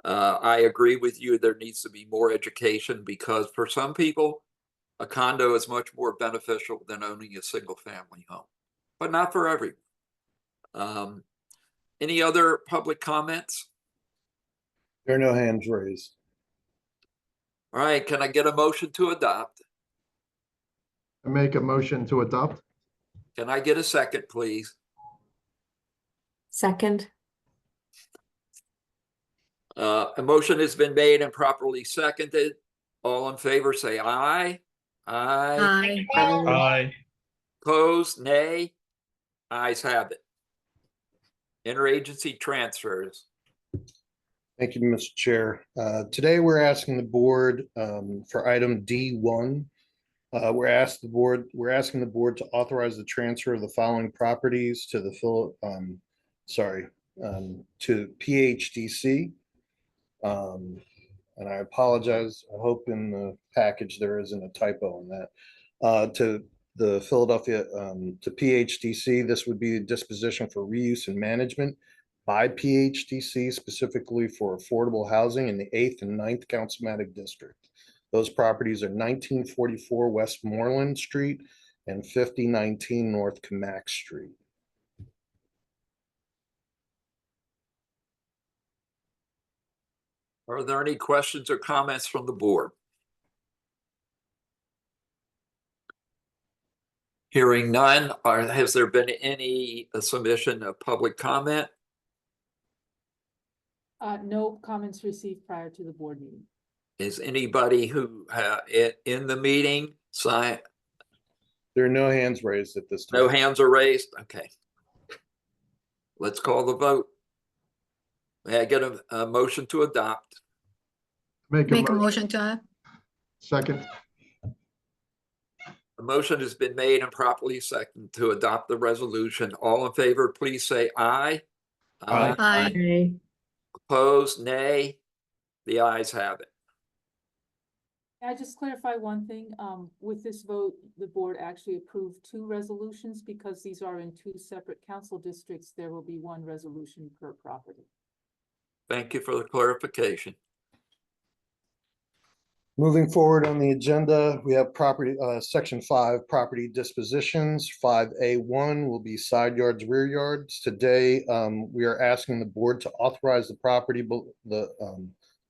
I agree with you. There needs to be more education because for some people, a condo is much more beneficial than owning a single family home, but not for everyone. Any other public comments? There are no hands raised. All right, can I get a motion to adopt? I make a motion to adopt. Can I get a second, please? Second. A motion has been made and properly seconded. All in favor, say aye. Aye. Aye. Opposed, nay. Ayes have it. Interagency transfers. Thank you, Mr. Chair. Today, we're asking the board for item D1. We're asking the board to authorize the transfer of the following properties to the to PHDC. And I apologize. I hope in the package there isn't a typo in that. To the Philadelphia, to PHDC, this would be a disposition for reuse and management by PHDC, specifically for affordable housing in the 8th and 9th Councilmatic District. Those properties are 1944 West Moreland Street and 5019 North Camac Street. Are there any questions or comments from the board? Hearing none, has there been any submission of public comment? No comments received prior to the board meeting. Is anybody who in the meeting sign? There are no hands raised at this time. No hands are raised? Okay. Let's call the vote. May I get a motion to adopt? Make Make a motion to add. Second. A motion has been made and properly seconded to adopt the resolution. All in favor, please say aye. Aye. Aye. Opposed, nay. The ayes have it. Can I just clarify one thing? With this vote, the board actually approved 2 resolutions because these are in 2 separate council districts. There will be 1 resolution per property. Thank you for the clarification. Moving forward on the agenda, we have property, section 5, property dispositions. 5A1 will be side yards, rear yards. Today, we are asking the board to authorize the property,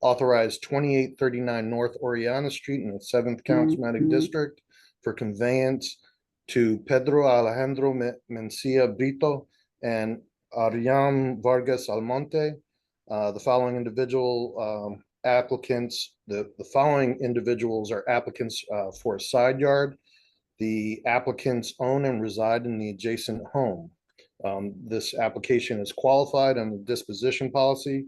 authorized 2839 North Oriana Street in the 7th Councilmatic District for conveyance to Pedro Alejandro Mencia Brito and Ariam Vargas Almonte. The following individual applicants, the following individuals are applicants for a side yard. The applicants own and reside in the adjacent home. This application is qualified under the disposition policy.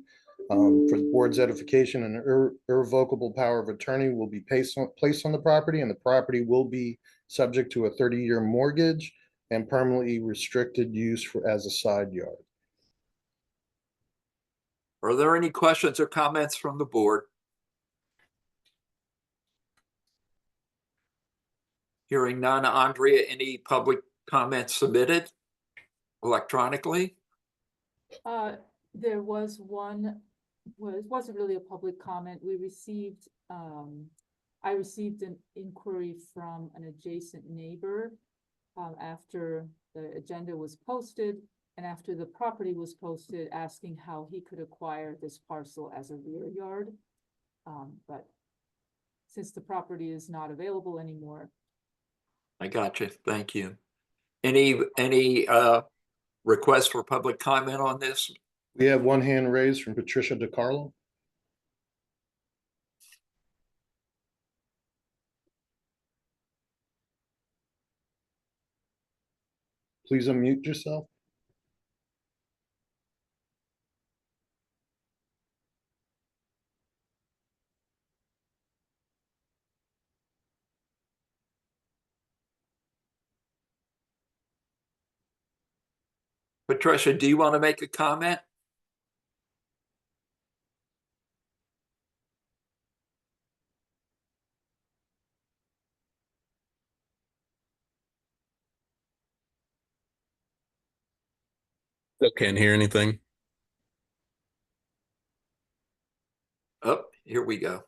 For the board's edification, an irrevocable power of attorney will be placed on the property, and the property will be subject to a 30-year mortgage and permanently restricted use as a side yard. Are there any questions or comments from the board? Hearing none. Andrea, any public comments submitted electronically? There was one, well, it wasn't really a public comment. We received, I received an inquiry from an adjacent neighbor after the agenda was posted and after the property was posted, asking how he could acquire this parcel as a rear yard. But since the property is not available anymore. I got you. Thank you. Any requests for public comment on this? We have one hand raised from Patricia DeCarlo. Please unmute yourself. Patricia, do you want to make a comment? Still can't hear anything. Oh, here we go.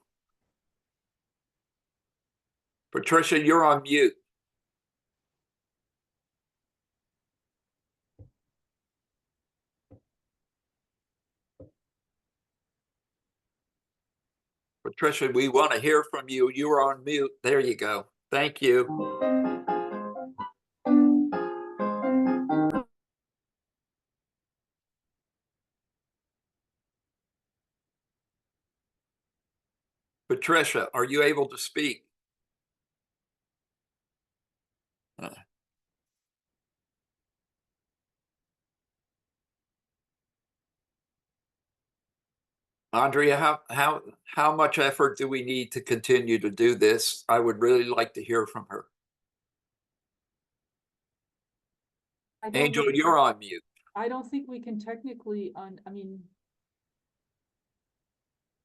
Patricia, you're on mute. Patricia, we want to hear from you. You are on mute. There you go. Thank you. Patricia, are you able to speak? Andrea, how much effort do we need to continue to do this? I would really like to hear from her. I don't Angel, think- you're on mute. I don't think we can technically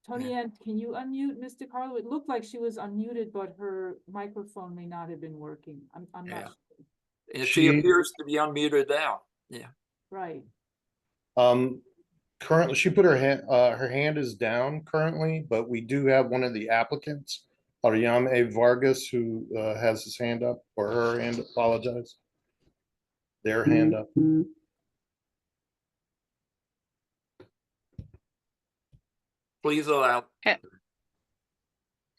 Tony Ann, can you unmute Ms. DeCarlo? It looked like she was unmuted, but her microphone may not have been working. I'm Yeah. not sure. And she appears to be unmuted now. Yeah. Right. Currently, she put her hand is down currently, but we do have one of the applicants, Ariane Vargas, who has his hand up, or her hand, apologize. Their hand up. Please allow.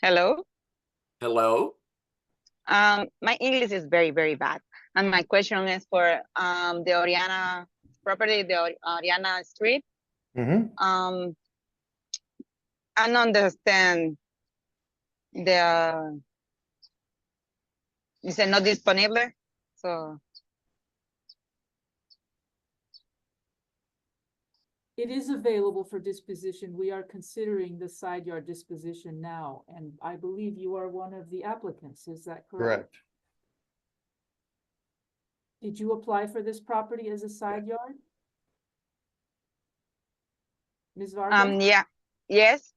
Hello. Hello. My English is very, very bad. And my question is for the Oriana property, the Oriana Street. I don't understand the, you said not disponible, so. It is available for disposition. We are considering the side yard disposition now, and I believe you are one of the applicants. Is that correct? Correct. Did you apply for this property as a side yard? Ms. Vargas? Yeah, yes.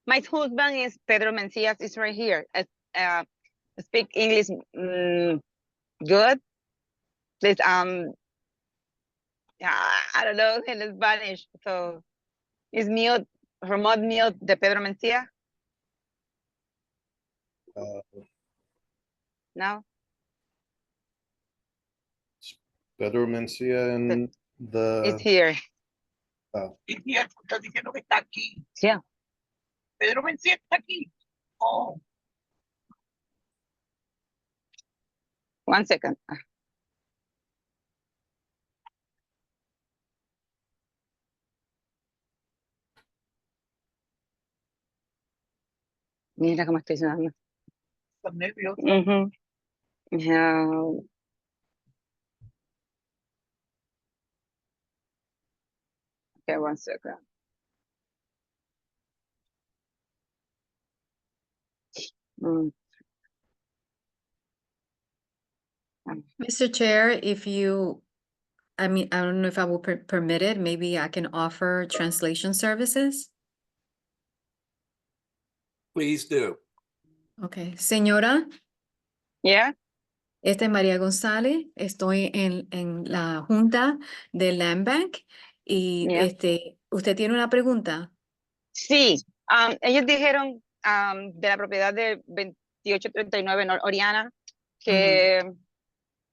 My husband is Pedro Mencias, is right here. Speak English good. Please, I don't know in Spanish, so is mute, remote mute de Pedro Mencia? No? Pedro Mencia and It's here. Yeah. Yeah. Pedro Mencia está aquí. Oh. 1 second. Mira cómo estoy sudando. Estás nervioso. Yeah. Okay, 1 second. Mr. Chair, if you, I mean, I don't know if I will permit it, maybe I can offer translation services. Please do. Okay, señora. Yeah. Esta es María González, estoy en la junta del Land Bank y Yeah. ¿usted tiene una pregunta? Sí, ellos dijeron de la propiedad de 2839 Oriana que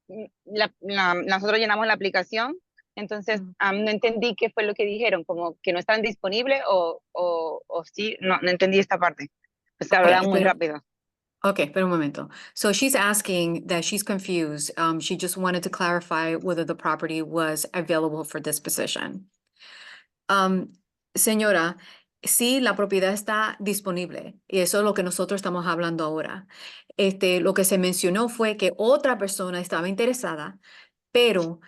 nosotros llenamos la aplicación, entonces no entendí qué fue lo que dijeron, como que no están disponibles o sí, no entendí esta parte, pues hablaban muy rápido. Okay, pero un momento. So she's asking that she's confused. She just wanted to clarify whether the property was available for disposition. Señora, sí, la propiedad está disponible y eso es lo que nosotros estamos hablando ahora. Lo que se mencionó fue que otra persona estaba interesada, pero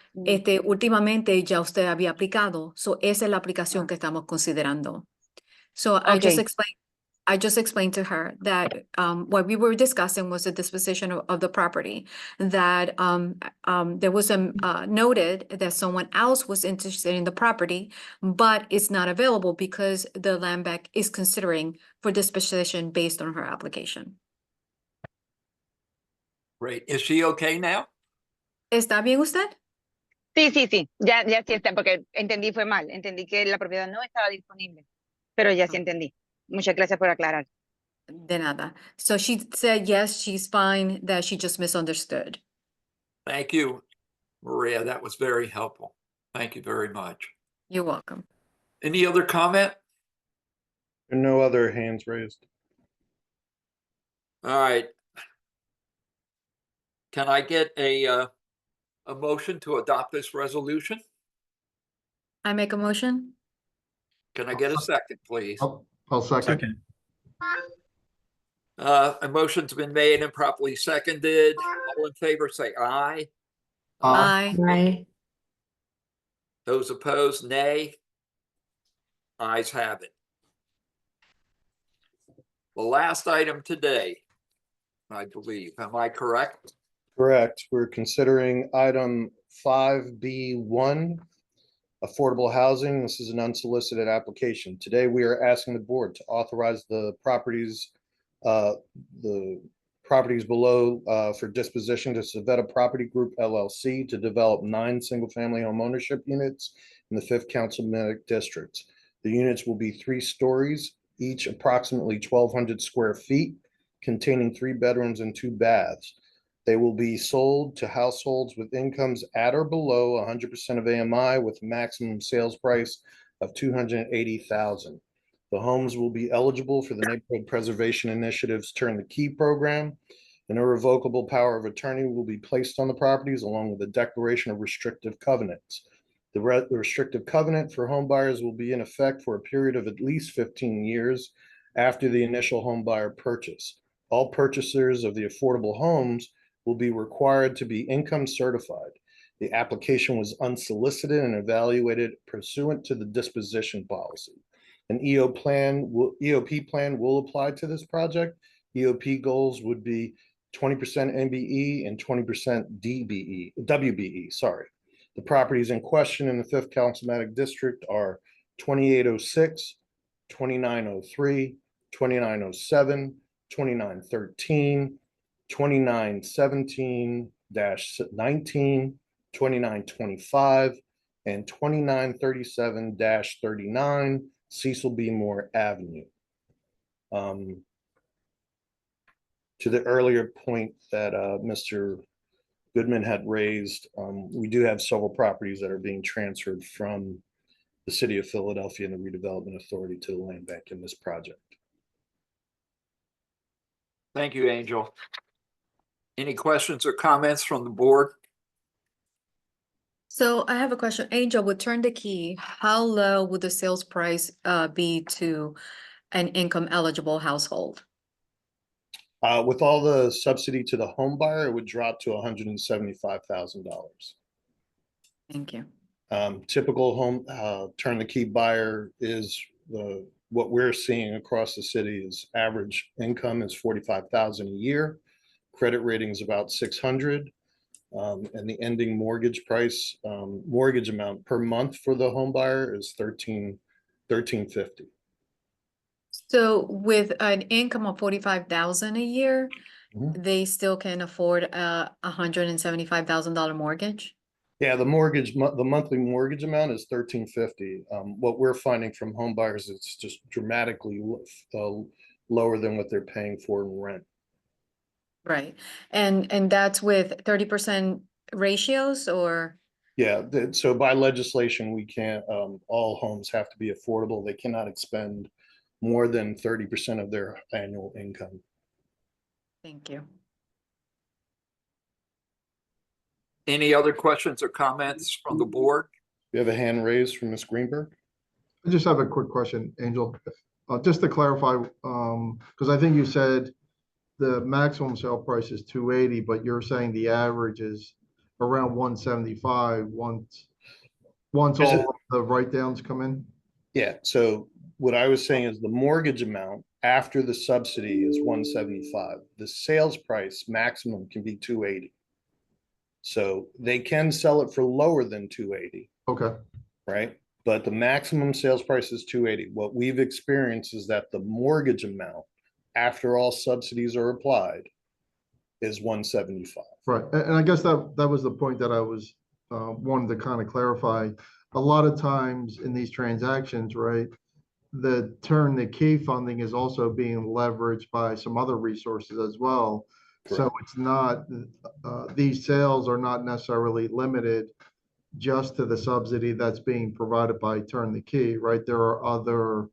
últimamente ya usted había aplicado. So esa es la aplicación que estamos considerando. So Okay. I just explained to her that what we were discussing was the disposition of the property. That there was noted that someone else was interested in the property, but it's not available because the land bank is considering for disposition based on her application. Great. Is she okay now? ¿Está bien usted? Sí, sí, sí, ya sí está, porque entendí fue mal, entendí que la propiedad no estaba disponible, pero ya sí entendí. Muchas gracias por aclarar. De nada. So she said yes, she's fine, that she just misunderstood. Thank you, Maria. That was very helpful. Thank you very much. You're welcome. Any other comment? There are no other hands raised. All right. Can I get a motion to adopt this resolution? I make a motion? Can I get a second, please? I'll second. A motion's been made and properly seconded. All in favor, say aye. Aye. Those opposed, nay. Ayes have it. The last item today, I believe, am I correct? Correct. We're considering item 5B1, affordable housing. This is an unsolicited application. Today, we are asking the board to authorize the properties below for disposition to Savetta Property Group LLC to develop 9 single-family home ownership units in the 5th Councilmanic District. The units will be 3 stories, each approximately 1,200 square feet, containing 3 bedrooms and 2 baths. They will be sold to households with incomes at or below 100% of AMI with maximum sales price of $280,000. The homes will be eligible for the Neighborhood Preservation Initiative's Turn the Key program. An irrevocable power of attorney will be placed on the properties along with a declaration of restrictive covenants. The restrictive covenant for home buyers will be in effect for a period of at least 15 years after the initial home buyer purchase. All purchasers of the affordable homes will be required to be income certified. The application was unsolicited and evaluated pursuant to the disposition policy. An EOP plan will apply to this project. EOP goals would be 20% MBE and 20% WBE, sorry. The properties in question in the 5th Councilmanic District are 2806, 2903, 2907, 2913, 2917-19, 2925, and 2937-39 Cecil B. Moore Avenue. To the earlier point that Mr. Goodman had raised, we do have several properties that are being transferred from the City of Philadelphia and the Redevelopment Authority to the land bank in this project. Thank you, Angel. Any questions or comments from the board? So I have a question. Angel, with Turn the Key, how low would the sales price be to an income eligible household? With all the subsidy to the home buyer, it would drop to $175,000. Thank you. Typical home Turn the Key buyer is what we're seeing across the city is average income is $45,000 a year. Credit rating is about 600. And the ending mortgage price, mortgage amount per month for the home buyer is $1,350. So with an income of 45,000 a year, they still can afford a $175,000 mortgage? Yeah, the monthly mortgage amount is $1,350. What we're finding from home buyers, it's just dramatically lower than what they're paying for in rent. Right. And that's with 30% ratios or? Yeah, so by legislation, we can't, all homes have to be affordable. They cannot expend more than 30% of their annual income. Thank you. Any other questions or comments from the board? We have a hand raised from Ms. Greenberg. I just have a quick question, Angel. Just to clarify, because I think you said the maximum sale price is 280, but you're saying the average is around 175 once Is it- all of the write-downs come in? Yeah, so what I was saying is the mortgage amount after the subsidy is 175. The sales price maximum can be 280. So they can sell it for lower than 280, Okay, right? But the maximum sales price is 280. What we've experienced is that the mortgage amount after all subsidies are applied is 175. right. And I guess that was the point that I was wanted to kind of clarify. A lot of times in these transactions, right, the turn the key funding is also being leveraged by some other resources as well. So it's not, these sales are not necessarily limited just to the subsidy that's being provided by Turn the Key, right? There are other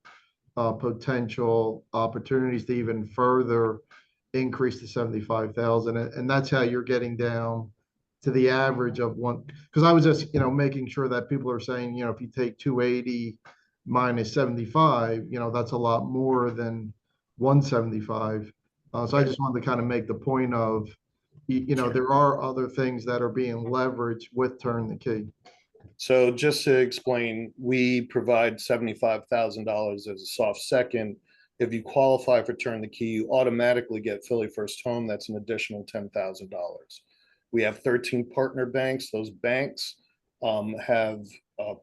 potential opportunities to even further increase to 75,000. And that's how you're getting down to the average of one, because I was just, making sure that people are saying, if you take 280 minus 75, that's a lot more than 175. So I just wanted to kind of make the point of, there are other things that are being leveraged with Turn the Key. So just to explain, we provide $75,000 as a soft second. If you qualify for Turn the Key, you automatically get Philly First Home. That's an additional $10,000. We have 13 partner banks. Those banks have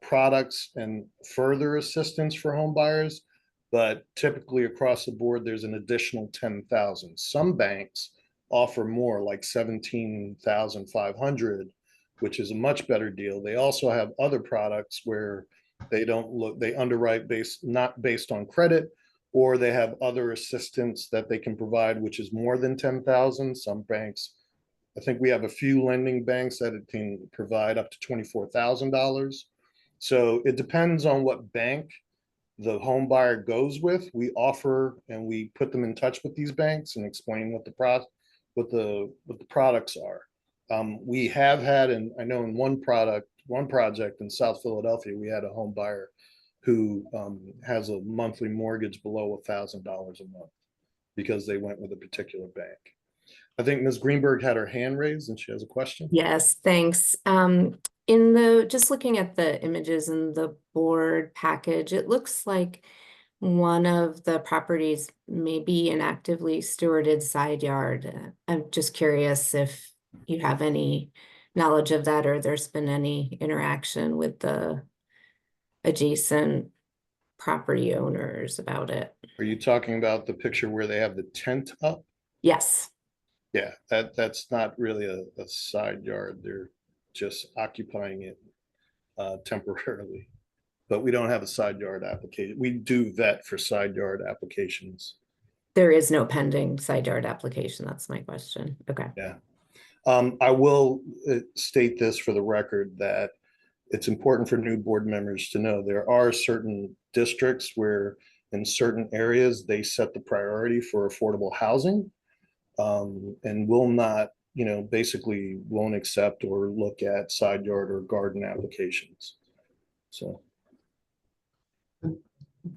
products and further assistance for home buyers, but typically across the board, there's an additional 10,000. Some banks offer more, like 17,500, which is a much better deal. They also have other products where they underwrite not based on credit, or they have other assistance that they can provide, which is more than 10,000. Some banks, I think we have a few lending banks that it can provide up to $24,000. So it depends on what bank the home buyer goes with. We offer and we put them in touch with these banks and explain what the products are. We have had, and I know in one project in South Philadelphia, we had a home buyer who has a monthly mortgage below $1,000 a month because they went with a particular bank. I think Ms. Greenberg had her hand raised and she has a question. Yes, thanks. Just looking at the images in the board package, it looks like one of the properties may be an actively stewarded side yard. I'm just curious if you have any knowledge of that, or there's been any interaction with the adjacent property owners about it. Are you talking about the picture where they have the tent up? Yes. Yeah, that's not really a side yard. They're just occupying it temporarily. But we don't have a side yard application. We do vet for side yard applications. There is no pending side yard application. That's my question. Okay. Yeah. I will state this for the record that it's important for new board members to know there are certain districts where in certain areas they set the priority for affordable housing and will not, basically won't accept or look at side yard or garden applications. So.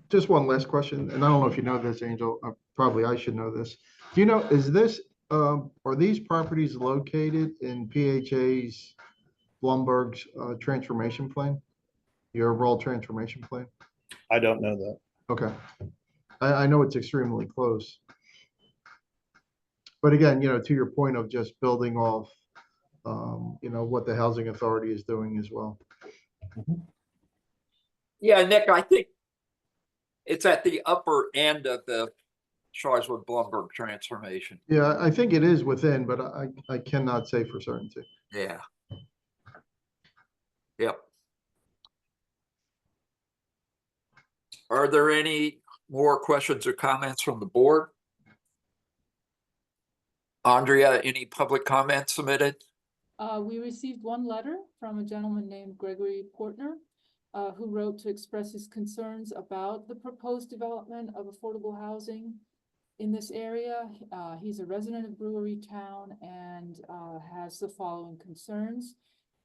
Just one last question, and I don't know if you know this, Angel, probably I should know this. Do you know, are these properties located in PHA's Blumberg's transformation plan? Your overall transformation plan? I don't know that. Okay. I know it's extremely close. But again, to your point of just building off, what the Housing Authority is doing as well. Yeah, Nick, I think it's at the upper end of the Sharswood Blumberg transformation. Yeah, I think it is within, but I cannot say for certainty. Yeah. Yep. Are there any more questions or comments from the board? Andrea, any public comments submitted? We received one letter from a gentleman named Gregory Portner, who wrote to express his concerns about the proposed development of affordable housing in this area. He's a resident of Brewery Town and has the following concerns.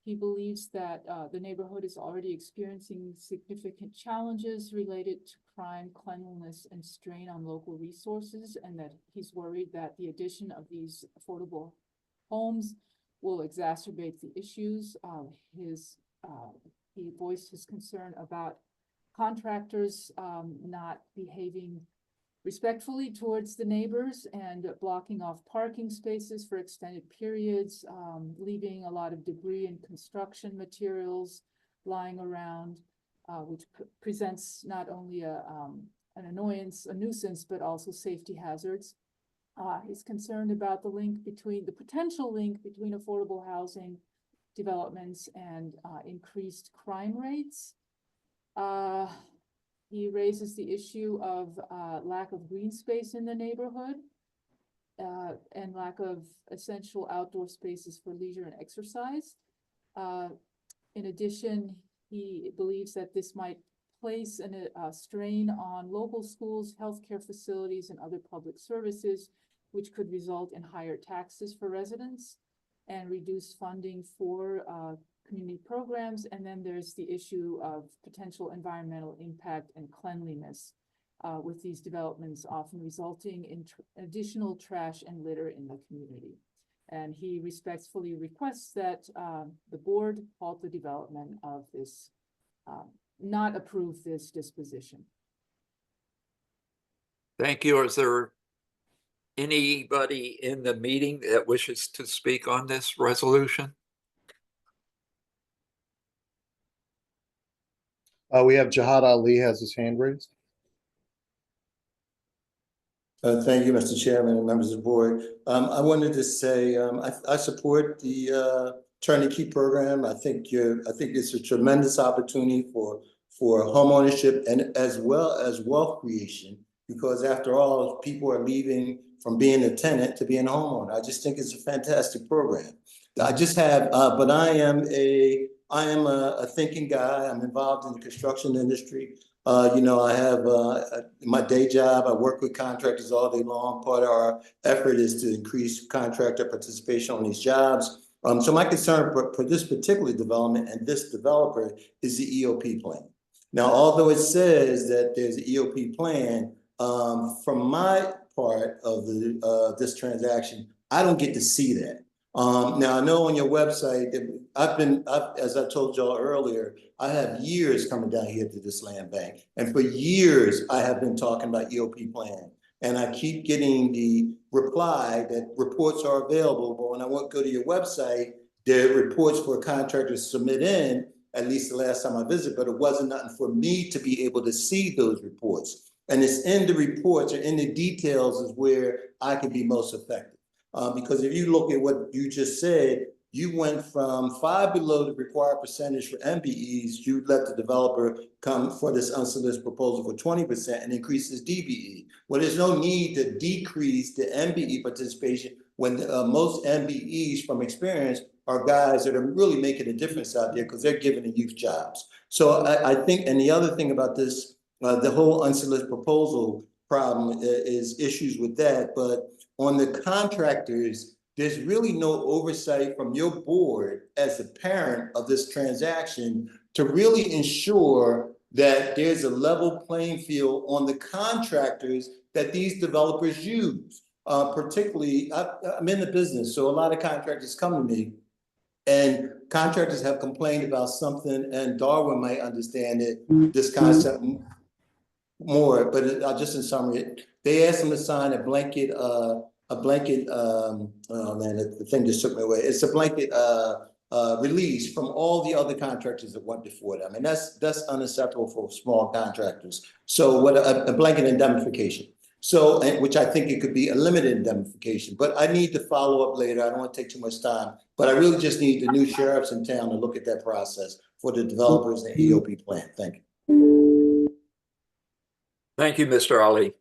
He believes that the neighborhood is already experiencing significant challenges related to crime, cleanliness, and strain on local resources, and that he's worried that the addition of these affordable homes will exacerbate the issues. He voiced his concern about contractors not behaving respectfully towards the neighbors and blocking off parking spaces for extended periods, leaving a lot of debris and construction materials lying around, which presents not only an annoyance, a nuisance, but also safety hazards. He's concerned about the potential link between affordable housing developments and increased crime rates. He raises the issue of lack of green space in the neighborhood and lack of essential outdoor spaces for leisure and exercise. In addition, he believes that this might place a strain on local schools, healthcare facilities, and other public services, which could result in higher taxes for residents and reduce funding for community programs. And then there's the issue of potential environmental impact and cleanliness with these developments often resulting in additional trash and litter in the community. And he respectfully requests that the board halt the development of this, not approve this disposition. Thank you. Is there anybody in the meeting that wishes to speak on this resolution? We have Jihad Ali has his hand raised. Thank you, Mr. Chairman and members of the board. I wanted to say I support the Turn the Key program. I think it's a tremendous opportunity for home ownership and as well as wealth creation, because after all, people are leaving from being a tenant to being a homeowner. I just think it's a fantastic program. I just have, but I am a thinking guy. I'm involved in the construction industry. You know, I have my day job. I work with contractors all day long. Part of our effort is to increase contractor participation on these jobs. So my concern for this particular development and this developer is the EOP plan. Now, although it says that there's an EOP plan, from my part of this transaction, I don't get to see that. Now I know on your website that as I told y'all earlier, I have years coming down here to this land bank, and for years I have been talking about EOP plan, and I keep getting the reply that reports are available, but when I go to your website, there are reports for contractors to submit in, at least the last time I visited, but it wasn't nothing for me to be able to see those reports. And it's in the reports or in the details is where I can be most effective. Because if you look at what you just said, you went from 5 below the required percentage for MBEs, you let the developer come for this unsolicited proposal for 20% and increase his DBE. Well, there's no need to decrease the MBE participation when most MBEs from experience are guys that are really making a difference out there because they're giving the youth jobs. So I think, and the other thing about this, the whole unsolicited proposal problem is issues with that, but on the contractors, there's really no oversight from your board as a parent of this transaction to really ensure that there's a level playing field on the contractors that these developers use. Particularly, I'm in the business, so a lot of contractors come to me and contractors have complained about something, and Darwin might understand it, this concept more, but just in summary, they asked them to sign a blanket, oh man, the thing just took me away. It's a blanket release from all the other contractors that went before them. And that's unacceptable for small contractors. So what a blanket indemnification. So, which I think it could be a limited indemnification, but I need to follow up later. I don't want to take too much time, but I really just need the new sheriffs in town to look at that process for the developers and EOP plan. Thank you. Thank you, Mr. Ali.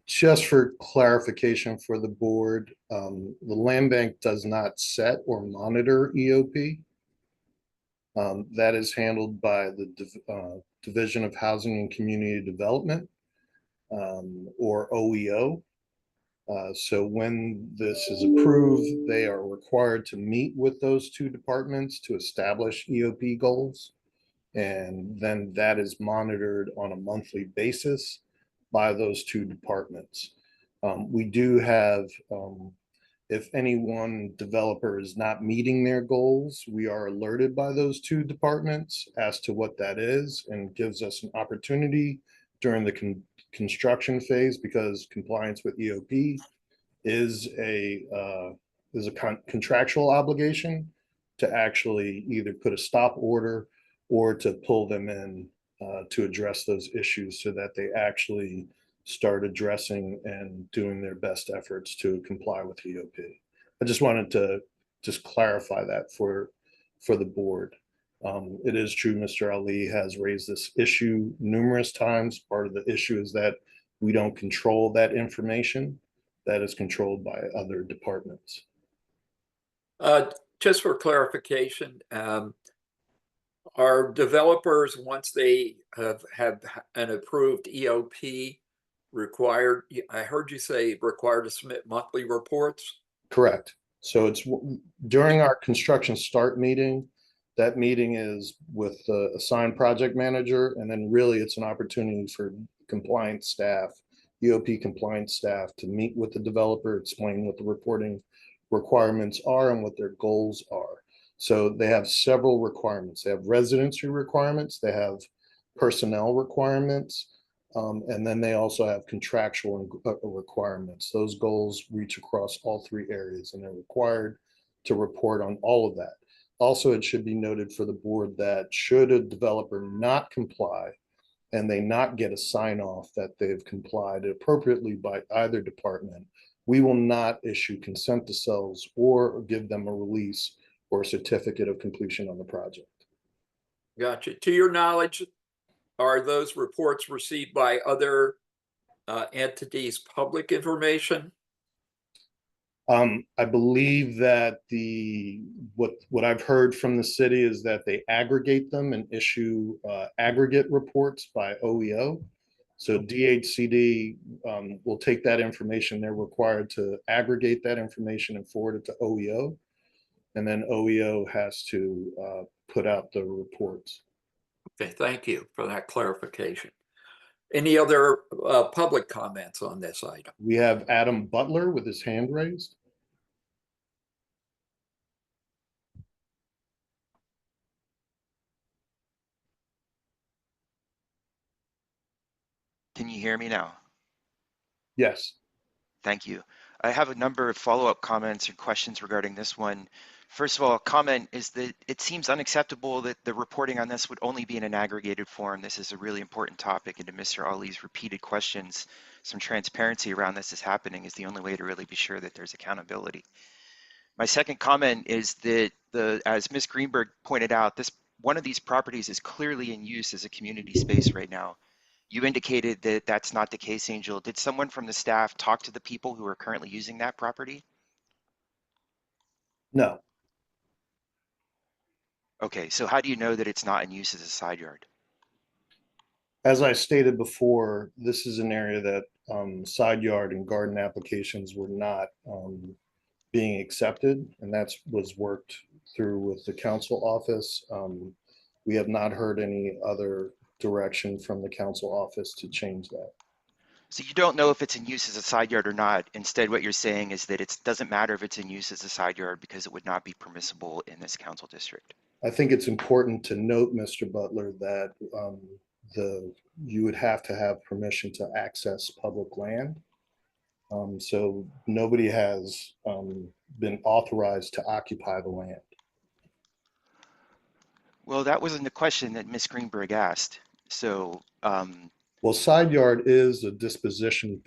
Just for clarification for the board, the land bank does not set or monitor EOP. That is handled by the Division of Housing and Community Development. or OEO. So when this is approved, they are required to meet with those two departments to establish EOP goals. And then that is monitored on a monthly basis by those two departments. We do have, if any one developer is not meeting their goals, we are alerted by those two departments as to what that is, and gives us an opportunity during the construction phase, because compliance with EOP is a contractual obligation to actually either put a stop order or to pull them in to address those issues, so that they actually start addressing and doing their best efforts to comply with EOP. I just wanted to clarify that for the board. It is true, Mr. Ali has raised this issue numerous times. Part of the issue is that we don't control that information. That is controlled by other departments. Just for clarification, are developers, once they have an approved EOP, required, I heard you say required to submit monthly reports? Correct. So it's during our construction start meeting. That meeting is with the assigned project manager, and then really it's an opportunity for compliance staff, EOP compliance staff, to meet with the developer, explain what the reporting requirements are and what their goals are. So they have several requirements. They have residency requirements, they have personnel requirements, and then they also have contractual requirements. Those goals reach across all three areas, and they're required to report on all of that. Also, it should be noted for the board that should a developer not comply and they not get a sign off that they've complied appropriately by either department, we will not issue consent to sales or give them a release or a certificate of completion on the project. Gotcha. To your knowledge, are those reports received by other entities public information? I believe that what I've heard from the city is that they aggregate them and issue aggregate reports by OEO. So DHCD will take that information. They're required to aggregate that information and forward it to OEO. And then OEO has to put out the reports. Okay, thank you for that clarification. Any other public comments on this item? We have Adam Butler with his hand raised. Can you hear me now? Yes. Thank you. I have a number of follow-up comments or questions regarding this one. First of all, a comment is that it seems unacceptable that the reporting on this would only be in an aggregated form. This is a really important topic, and to Mr. Ali's repeated questions, some transparency around this is happening is the only way to really be sure that there's accountability. My second comment is that as Ms. Greenberg pointed out, one of these properties is clearly in use as a community space right now. You indicated that that's not the case, Angel. Did someone from the staff talk to the people who are currently using that property? No. Okay, so how do you know that it's not in use as a side yard? As I stated before, this is an area that side yard and garden applications were not being accepted, and that was worked through with the council office. We have not heard any other direction from the council office to change that. So you don't know if it's in use as a side yard or not. Instead, what you're saying is that it doesn't matter if it's in use as a side yard because it would not be permissible in this council district. I think it's important to note, Mr. Butler, that you would have to have permission to access public land. So nobody has been authorized to occupy the land. Well, that wasn't the question that Ms. Greenberg asked. So, well, side yard is a disposition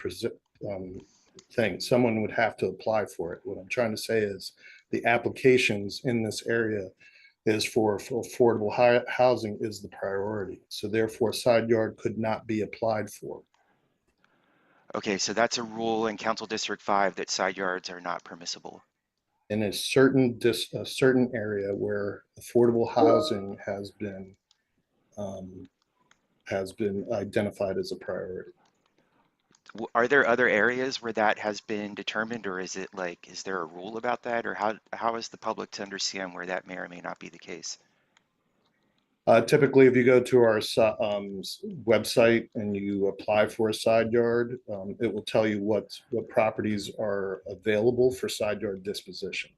thing. Someone would have to apply for it. What I'm trying to say is the applications in this area is for affordable housing is the priority. So therefore, side yard could not be applied for. Okay, so that's a rule in Council District 5 that side yards are not permissible. In a certain area where affordable housing has been identified as a priority. Are there other areas where that has been determined, or is it like, is there a rule about that, or how is the public to understand where that may or may not be the case? Typically, if you go to our website and you apply for a side yard, it will tell you what properties are available for side yard disposition.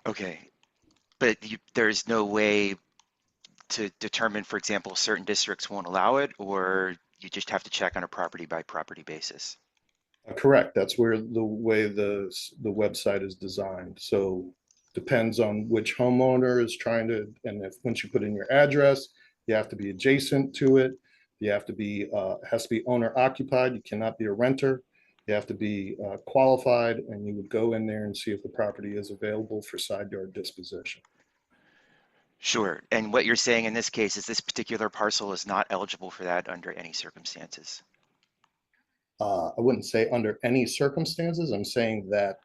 Okay, but there's no way to determine, for example, certain districts won't allow it, or you just have to check on a property by property basis? Correct. That's where the way the website is designed. So depends on which homeowner is trying to, and if once you put in your address, you have to be adjacent to it. You have to be, has to be owner occupied. You cannot be a renter. You have to be qualified, and you would go in there and see if the property is available for side yard disposition. Sure. And what you're saying in this case is this particular parcel is not eligible for that under any circumstances? I wouldn't say under any circumstances. I'm saying that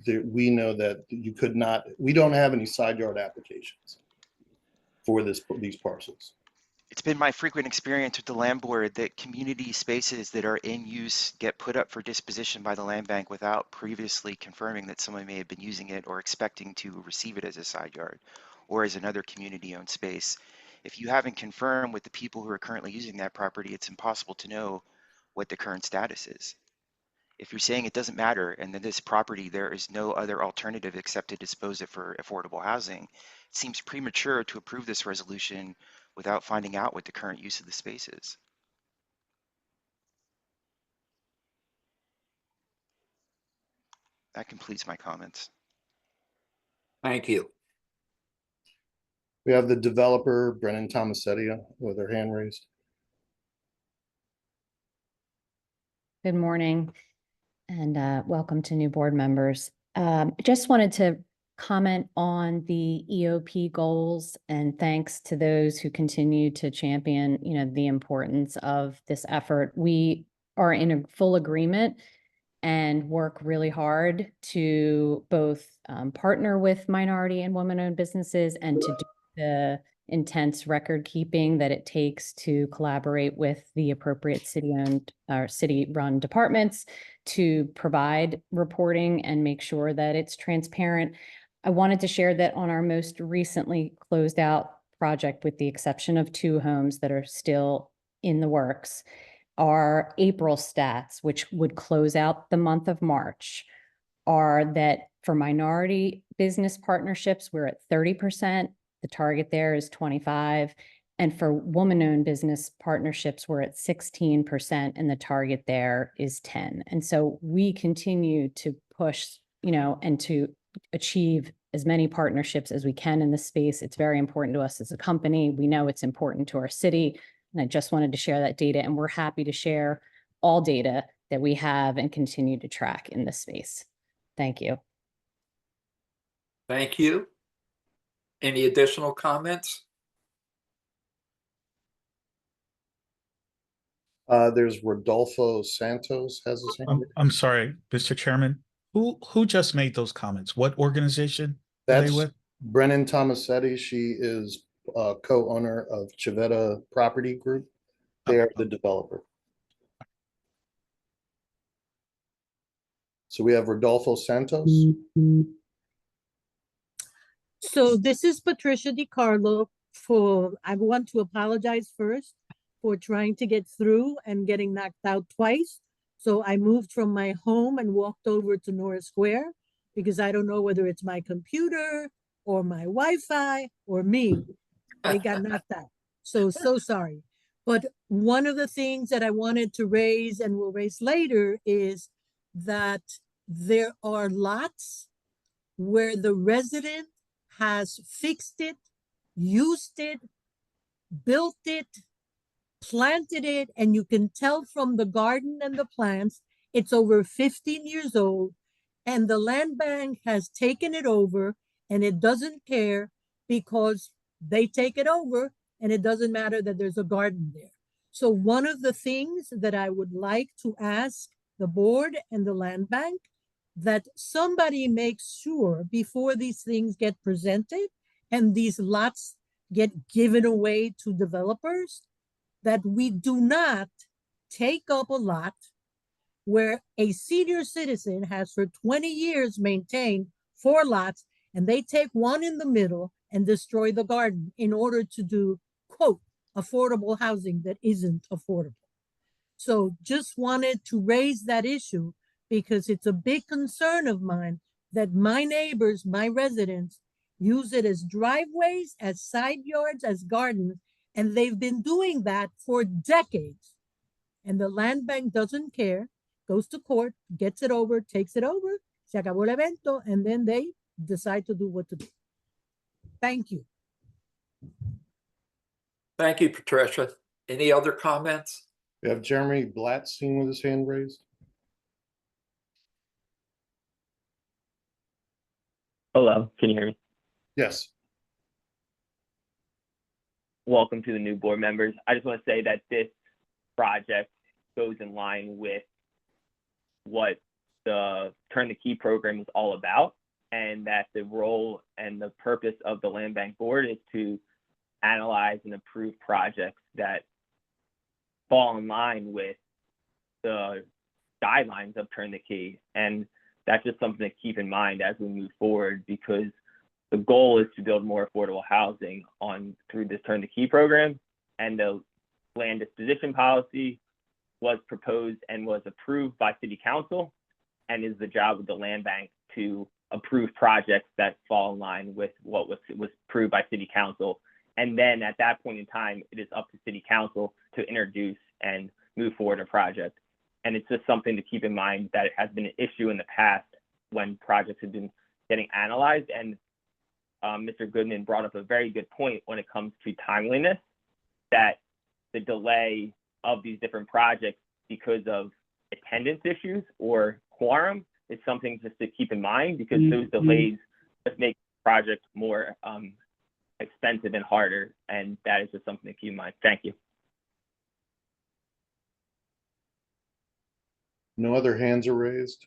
we know that you could not, we don't have any side yard applications for these parcels. It's been my frequent experience with the land board that community spaces that are in use get put up for disposition by the land bank without previously confirming that someone may have been using it or expecting to receive it as a side yard or as another community owned space. If you haven't confirmed with the people who are currently using that property, it's impossible to know what the current status is. If you're saying it doesn't matter and that this property, there is no other alternative except to dispose it for affordable housing, it seems premature to approve this resolution without finding out what the current use of the space is. That completes my comments. Thank you. We have the developer, Brennan Tomasetti, with her hand raised. Good morning and welcome to new board members. Just wanted to comment on the EOP goals and thanks to those who continue to champion, the importance of this effort. We are in a full agreement and work really hard to both partner with minority and woman-owned businesses and to do the intense record keeping that it takes to collaborate with the appropriate city-owned or city-run departments to provide reporting and make sure that it's transparent. I wanted to share that on our most recently closed out project, with the exception of 2 homes that are still in the works, our April stats, which would close out the month of March, are that for minority business partnerships, we're at 30%. The target there is 25. And for woman-owned business partnerships, we're at 16%, and the target there is 10. And so we continue to push, and to achieve as many partnerships as we can in this space. It's very important to us as a company. We know it's important to our city. And I just wanted to share that data, and we're happy to share all data that we have and continue to track in this space. Thank you. Thank you. Any additional comments? There's Rodolfo Santos has his hand. I'm sorry, Mr. Chairman. Who just made those comments? What organization are they with? Brennan Tomasetti. She is co-owner of Chivetta Property Group. They are the developer. So we have Rodolfo Santos. So this is Patricia DiCarlo. I want to apologize first for trying to get through and getting knocked out twice. So I moved from my home and walked over to Norris Square because I don't know whether it's my computer or my Wi-Fi or me. I got knocked out. So sorry. But one of the things that I wanted to raise and will raise later is that there are lots where the resident has fixed it, used it, built it, planted it, and you can tell from the garden and the plants, it's over 15 years old, and the land bank has taken it over, and it doesn't care because they take it over, and it doesn't matter that there's a garden there. So one of the things that I would like to ask the board and the land bank, that somebody makes sure before these things get presented and these lots get given away to developers, that we do not take up a lot where a senior citizen has for 20 years maintained 4 lots, and they take one in the middle and destroy the garden in order to do, quote, affordable housing that isn't affordable. So just wanted to raise that issue because it's a big concern of mine that my neighbors, my residents, use it as driveways, as side yards, as gardens, and they've been doing that for decades. And the land bank doesn't care, goes to court, gets it over, takes it over, se acabó el evento, and then they decide to do what to do. Thank you. Thank you, Patricia. Any other comments? We have Jeremy Blatstein with his hand raised. Hello, can you hear me? Yes. Welcome to the new board members. I just want to say that this project goes in line with what the Turn the Key program is all about, and that the role and the purpose of the Land Bank Board is to analyze and approve projects that fall in line with the guidelines of Turn the Key. And that's just something to keep in mind as we move forward, because the goal is to build more affordable housing through this Turn the Key program, and the land disposition policy was proposed and was approved by City Council, and is the job of the Land Bank to approve projects that fall in line with what was approved by City Council. And then at that point in time, it is up to City Council to introduce and move forward a project. And it's just something to keep in mind that it has been an issue in the past when projects have been getting analyzed. And Mr. Goodman brought up a very good point when it comes to timeliness, that the delay of these different projects because of attendance issues or quorum is something just to keep in mind, because those delays just make the project more expensive and harder. And that is just something to keep in mind. Thank you. No other hands are raised.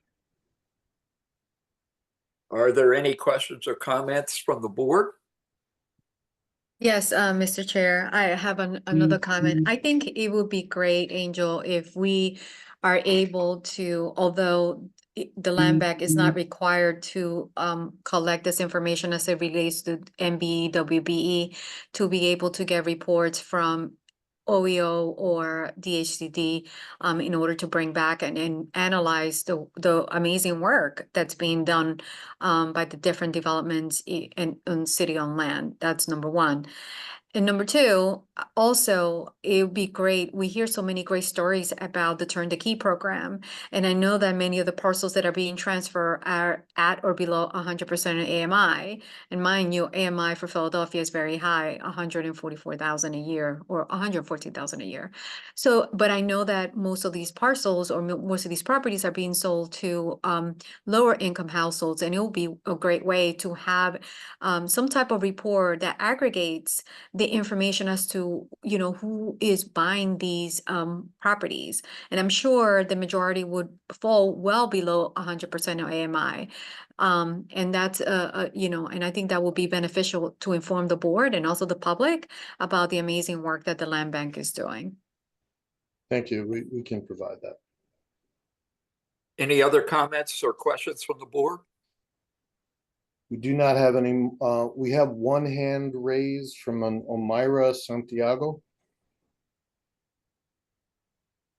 Are there any questions or comments from the board? Yes, Mr. Chair, I have another comment. I think it would be great, Angel, if we are able to, although the land bank is not required to collect this information as it relates to MBE, WBE, to be able to get reports from OEO or DHCD in order to bring back and analyze the amazing work that's being done by the different developments in city-owned land. That's number one. And number two, also, it would be great. We hear so many great stories about the Turn the Key program. And I know that many of the parcels that are being transferred are at or below 100% of AMI. And mind you, AMI for Philadelphia is very high, 144,000 a year or 114,000 a year. So, but I know that most of these parcels or most of these properties are being sold to lower income households. And it will be a great way to have some type of report that aggregates the information as to, you know, who is buying these properties. And I'm sure the majority would fall well below 100% of AMI. And that's, you know, and I think that will be beneficial to inform the board and also the public about the amazing work that the land bank is doing. Thank you. We can provide that. Any other comments or questions from the board? We do not have any, we have one hand raised from an Omaira Santiago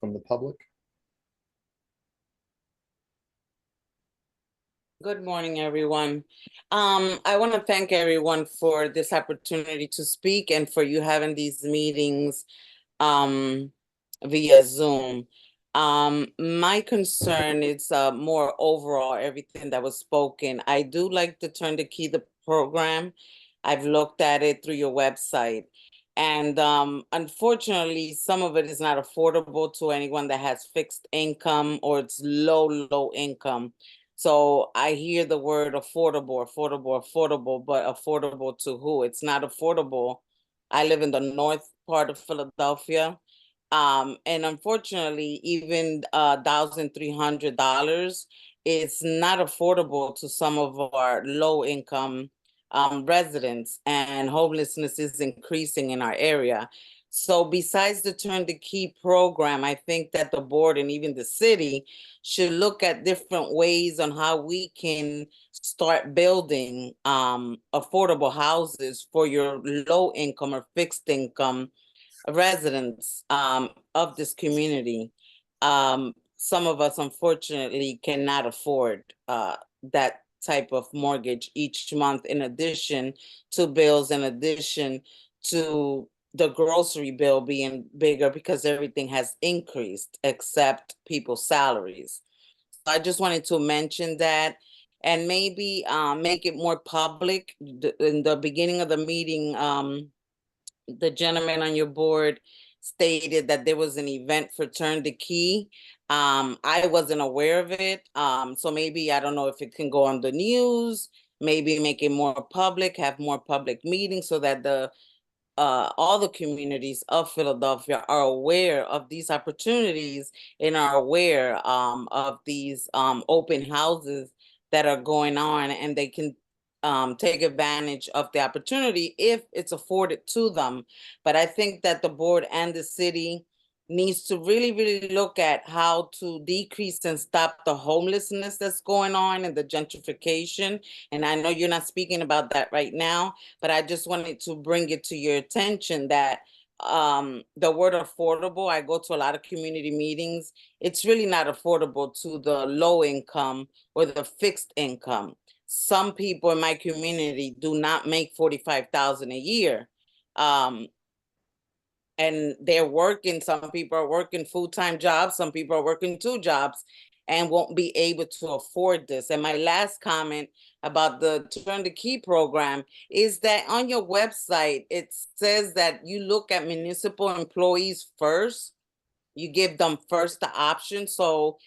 from the public. Good morning, everyone. I want to thank everyone for this opportunity to speak and for you having these meetings via Zoom. My concern is more overall everything that was spoken. I do like to Turn the Key the program. I've looked at it through your website. And unfortunately, some of it is not affordable to anyone that has fixed income or it's low income. So I hear the word affordable, but affordable to who? It's not affordable. I live in the north part of Philadelphia. And unfortunately, even $1,300 is not affordable to some of our low income residents, and homelessness is increasing in our area. So besides the Turn the Key program, I think that the board and even the city should look at different ways on how we can start building affordable houses for your low income or fixed income residents of this community. Some of us unfortunately cannot afford that type of mortgage each month, in addition to bills, in addition to the grocery bill being bigger because everything has increased except people's salaries. So I just wanted to mention that, and maybe make it more public. In the beginning of the meeting, the gentleman on your board stated that there was an event for Turn the Key. I wasn't aware of it. So maybe, I don't know if it can go on the news, maybe make it more public, have more public meetings so that all the communities of Philadelphia are aware of these opportunities and are aware of these open houses that are going on, and they can take advantage of the opportunity if it's afforded to them. But I think that the board and the city needs to really, really look at how to decrease and stop the homelessness that's going on and the gentrification. And I know you're not speaking about that right now, but I just wanted to bring it to your attention that the word affordable, I go to a lot of community meetings, it's really not affordable to the low income or the fixed income. Some people in my community do not make $45,000 a year. And they're working, some people are working full-time jobs, some people are working 2 jobs and won't be able to afford this. And my last comment about the Turn the Key program is that on your website, it says that you look at municipal employees first. You give them first the option. So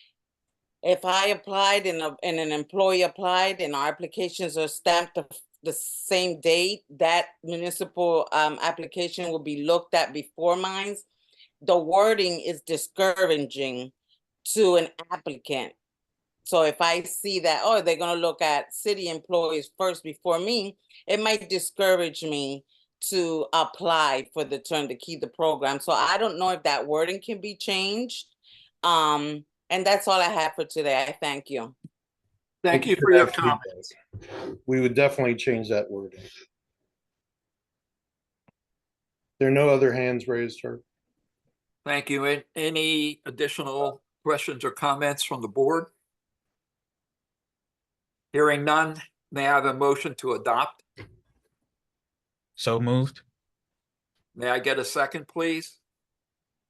if I applied and an employee applied and our applications are stamped the same date, that municipal application will be looked at before mine. The wording is discouraging to an applicant. So if I see that, oh, they're going to look at city employees first before me, it might discourage me to apply for the Turn the Key, the program. So I don't know if that wording can be changed. And that's all I have for today. I thank you. Thank you for your comments. We would definitely change that wording. There are no other hands raised, sir. Thank you. Any additional questions or comments from the board? Hearing none, may I have a motion to adopt? So moved. May I get a second, please?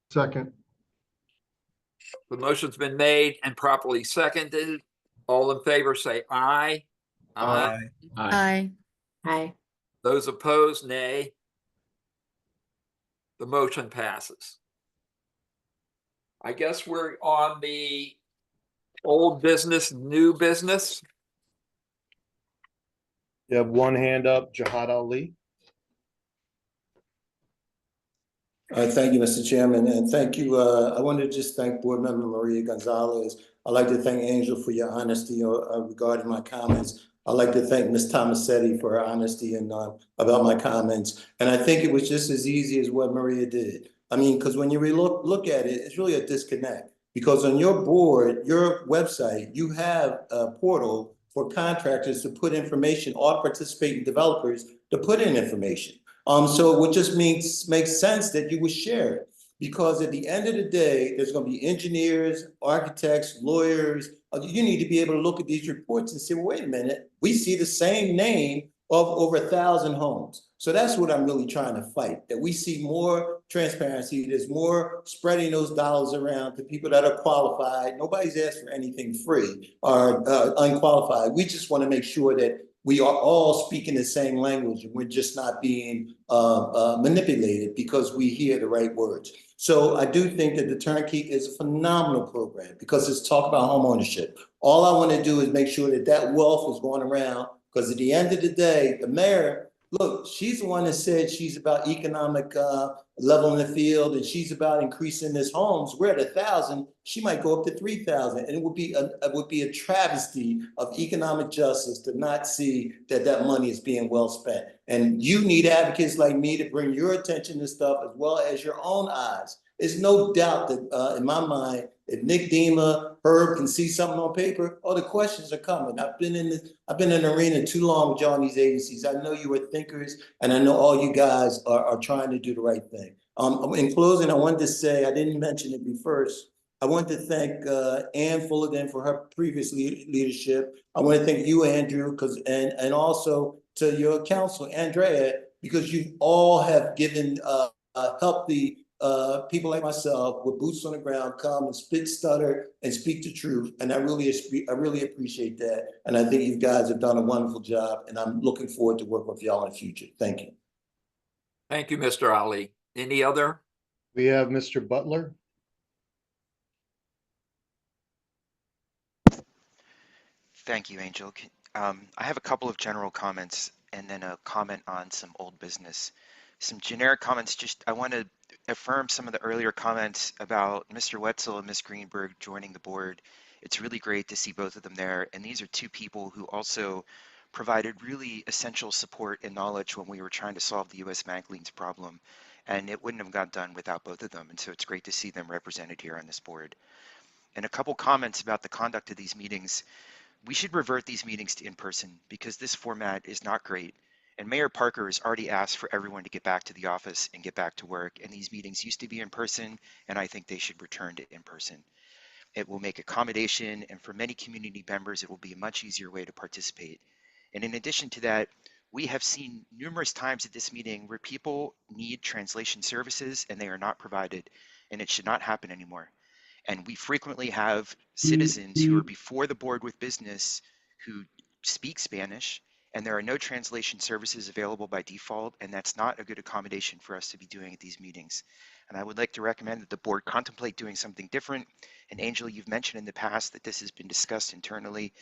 Second. The motion's been made and properly seconded. All in favor say aye. Aye. Aye. Aye. Those opposed, nay. The motion passes. I guess we're on the old business, new business. You have one hand up, Jihad Ali. Thank you, Mr. Chairman, and thank you. I want to just thank Board Member Maria Gonzalez. I'd like to thank Angel for your honesty regarding my comments. I'd like to thank Ms. Tomasetti for her honesty and about my comments. And I think it was just as easy as what Maria did. I mean, because when you look at it, it's really a disconnect. Because on your board, your website, you have a portal for contractors to put information, or participating developers to put in information. So it just makes sense that you would share it, because at the end of the day, there's going to be engineers, architects, lawyers. You need to be able to look at these reports and say, well, wait a minute, we see the same name of over 1,000 homes. So that's what I'm really trying to fight, that we see more transparency. There's more spreading those dollars around to people that are qualified. Nobody's asked for anything free or unqualified. We just want to make sure that we are all speaking the same language and we're just not being manipulated because we hear the right words. So I do think that the Turnkey is a phenomenal program because it's talk about home ownership. All I want to do is make sure that that wealth is going around, because at the end of the day, the mayor Look, she's the one that said she's about economic level in the field, and she's about increasing this homes. We're at 1,000. She might go up to 3,000, and it would be a travesty of economic justice to not see that that money is being well spent. And you need advocates like me to bring your attention to stuff as well as your own eyes. There's no doubt that in my mind, if Nick Dima, Herb can see something on paper, oh, the questions are coming. I've been in the arena too long with y'all in these agencies. I know you are thinkers, and I know all you guys are trying to do the right thing. In closing, I wanted to say, I didn't mention it first. I want to thank Ann Fullerton for her previous leadership. I want to thank you, Andrew, and also to your counsel, Andrea, because you all have given helped the people like myself with boots on the ground come and spit, stutter, and speak the truth. And I really appreciate that. And I think you guys have done a wonderful job, and I'm looking forward to working with y'all in the future. Thank you. Thank you, Mr. Ali. Any other? We have Mr. Butler. Thank you, Angel. I have a couple of general comments and then a comment on some old business. Some generic comments. I want to affirm some of the earlier comments about Mr. Wetzel and Ms. Greenberg joining the board. It's really great to see both of them there. And these are two people who also provided really essential support and knowledge when we were trying to solve the U.S. bank liens problem. And it wouldn't have got done without both of them. And so it's great to see them represented here on this board. And a couple comments about the conduct of these meetings. We should revert these meetings to in-person because this format is not great. And Mayor Parker has already asked for everyone to get back to the office and get back to work. And these meetings used to be in person, and I think they should return to in person. It will make accommodation, and for many community members, it will be a much easier way to participate. And in addition to that, we have seen numerous times at this meeting where people need translation services and they are not provided, and it should not happen anymore. And we frequently have citizens who are before the board with business who speak Spanish, and there are no translation services available by default, and that's not a good accommodation for us to be doing at these meetings. And I would like to recommend that the board contemplate doing something different. And Angel, you've mentioned in the past that this has been discussed internally.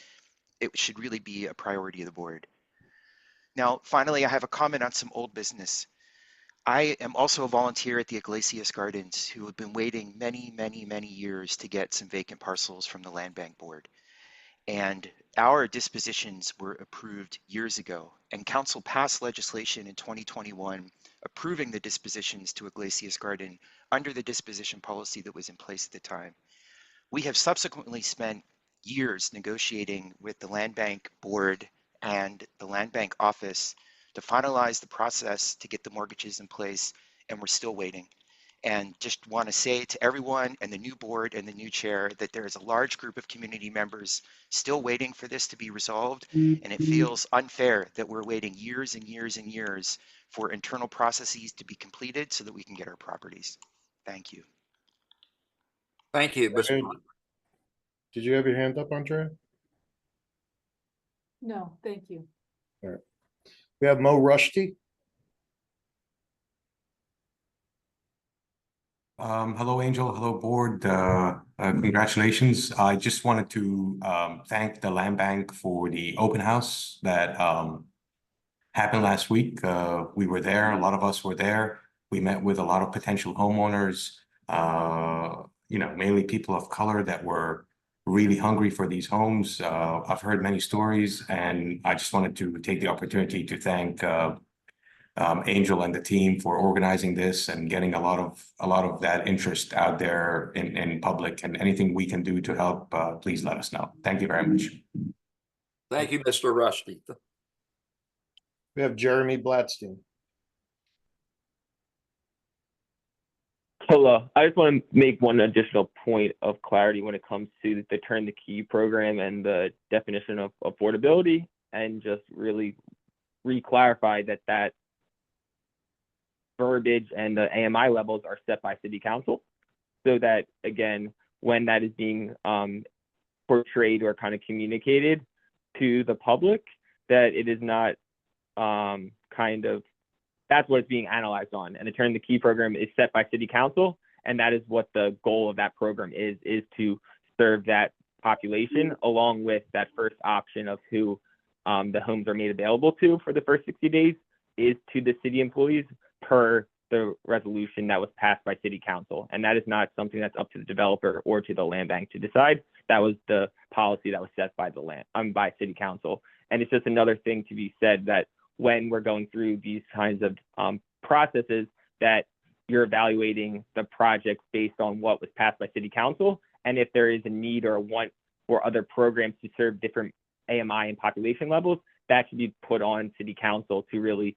It should really be a priority of the board. Now, finally, I have a comment on some old business. I am also a volunteer at the Iglesias Gardens who have been waiting many, many, many years to get some vacant parcels from the Land Bank Board. And our dispositions were approved years ago, and council passed legislation in 2021 approving the dispositions to Iglesias Garden under the disposition policy that was in place at the time. We have subsequently spent years negotiating with the Land Bank Board and the Land Bank office to finalize the process to get the mortgages in place, and we're still waiting. And just want to say to everyone and the new board and the new chair that there is a large group of community members still waiting for this to be resolved. And it feels unfair that we're waiting years and years and years for internal processes to be completed so that we can get our properties. Thank you. Thank you, Mr. Did you have your hand up, Andrea? No, thank you. All right. We have Mo Rushdie. Hello, Angel. Hello, board. Congratulations. I just wanted to thank the Land Bank for the open house that happened last week. We were there. A lot of us were there. We met with a lot of potential homeowners, mainly people of color that were really hungry for these homes. I've heard many stories, and I just wanted to take the opportunity to thank Angel and the team for organizing this and getting a lot of that interest out there in public. And anything we can do to help, please let us know. Thank you very much. Thank you, Mr. Rushdie. We have Jeremy Blatstein. Hello. I just want to make one additional point of clarity when it comes to the Turn the Key program and the definition of affordability, and just really re-clarify that verbiage and the AMI levels are set by City Council, so that, again, when that is being portrayed or kind of communicated to the public, that it is not that's what it's being analyzed on. And the Turn the Key program is set by City Council, and that is what the goal of that program is to serve that population, along with that first option of who the homes are made available to for the first 60 days is to the city employees per the resolution that was passed by city council. And that is not something that's up to the developer or to the land bank to decide. That was the policy that was set by by city council. And it's just another thing to be said that when we're going through these kinds of processes, that you're evaluating the project based on what was passed by city council. And if there is a need or a want for other programs to serve different AMI and population levels, that should be put on city council to really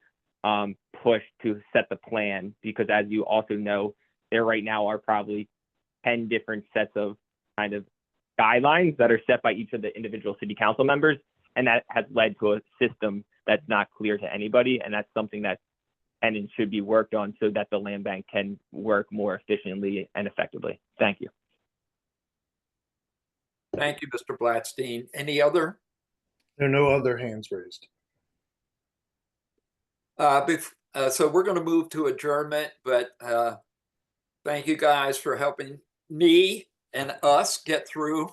push to set the plan. Because as you also know, there right now are probably 10 different sets of kind of guidelines that are set by each of the individual city council members. And that has led to a system that's not clear to anybody. And that's something that can and should be worked on so that the land bank can work more efficiently and effectively. Thank you. Thank you, Mr. Blatstein. Any other? There are no other hands raised. So we're going to move to adjournment, but thank you guys for helping me and us get through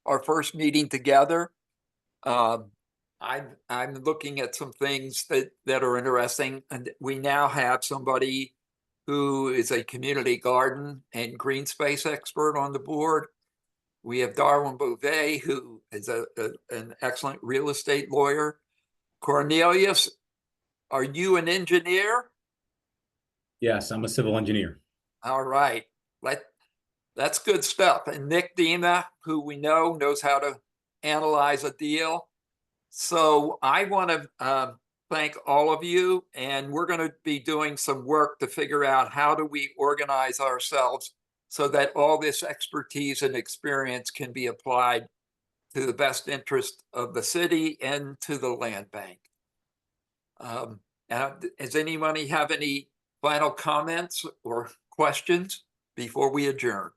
our first meeting together. I'm looking at some things that are interesting, and we now have somebody who is a community garden and green space expert on the board. We have Darwin Beauvais, who is an excellent real estate lawyer. Cornelius, are you an engineer? Yes, I'm a civil engineer. All right, that's good stuff. And Nick Dima, who we know knows how to analyze a deal. So I want to thank all of you, and we're going to be doing some work to figure out how do we organize ourselves so that all this expertise and experience can be applied to the best interest of the city and to the land bank. Does anybody have any final comments or questions before we adjourn?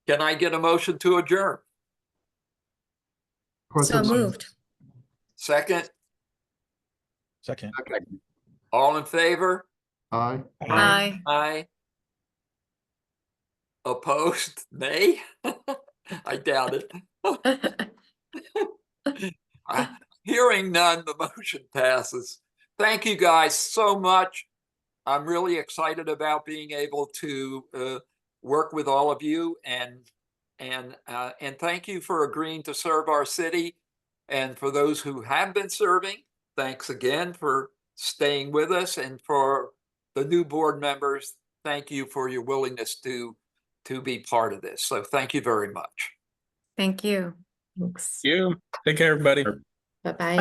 Can I get a motion to adjourn? So moved. Second? Second. Okay. All in favor? Aye. Aye. Aye. Opposed? Nay? I doubt it. Hearing none, the motion passes. Thank you guys so much. I'm really excited about being able to work with all of you, and thank you for agreeing to serve our city. And for those who have been serving, thanks again for staying with us. And for the new board members, thank you for your willingness to be part of this. So thank you very much. Thank you. Thanks. You take care, everybody. Bye-bye.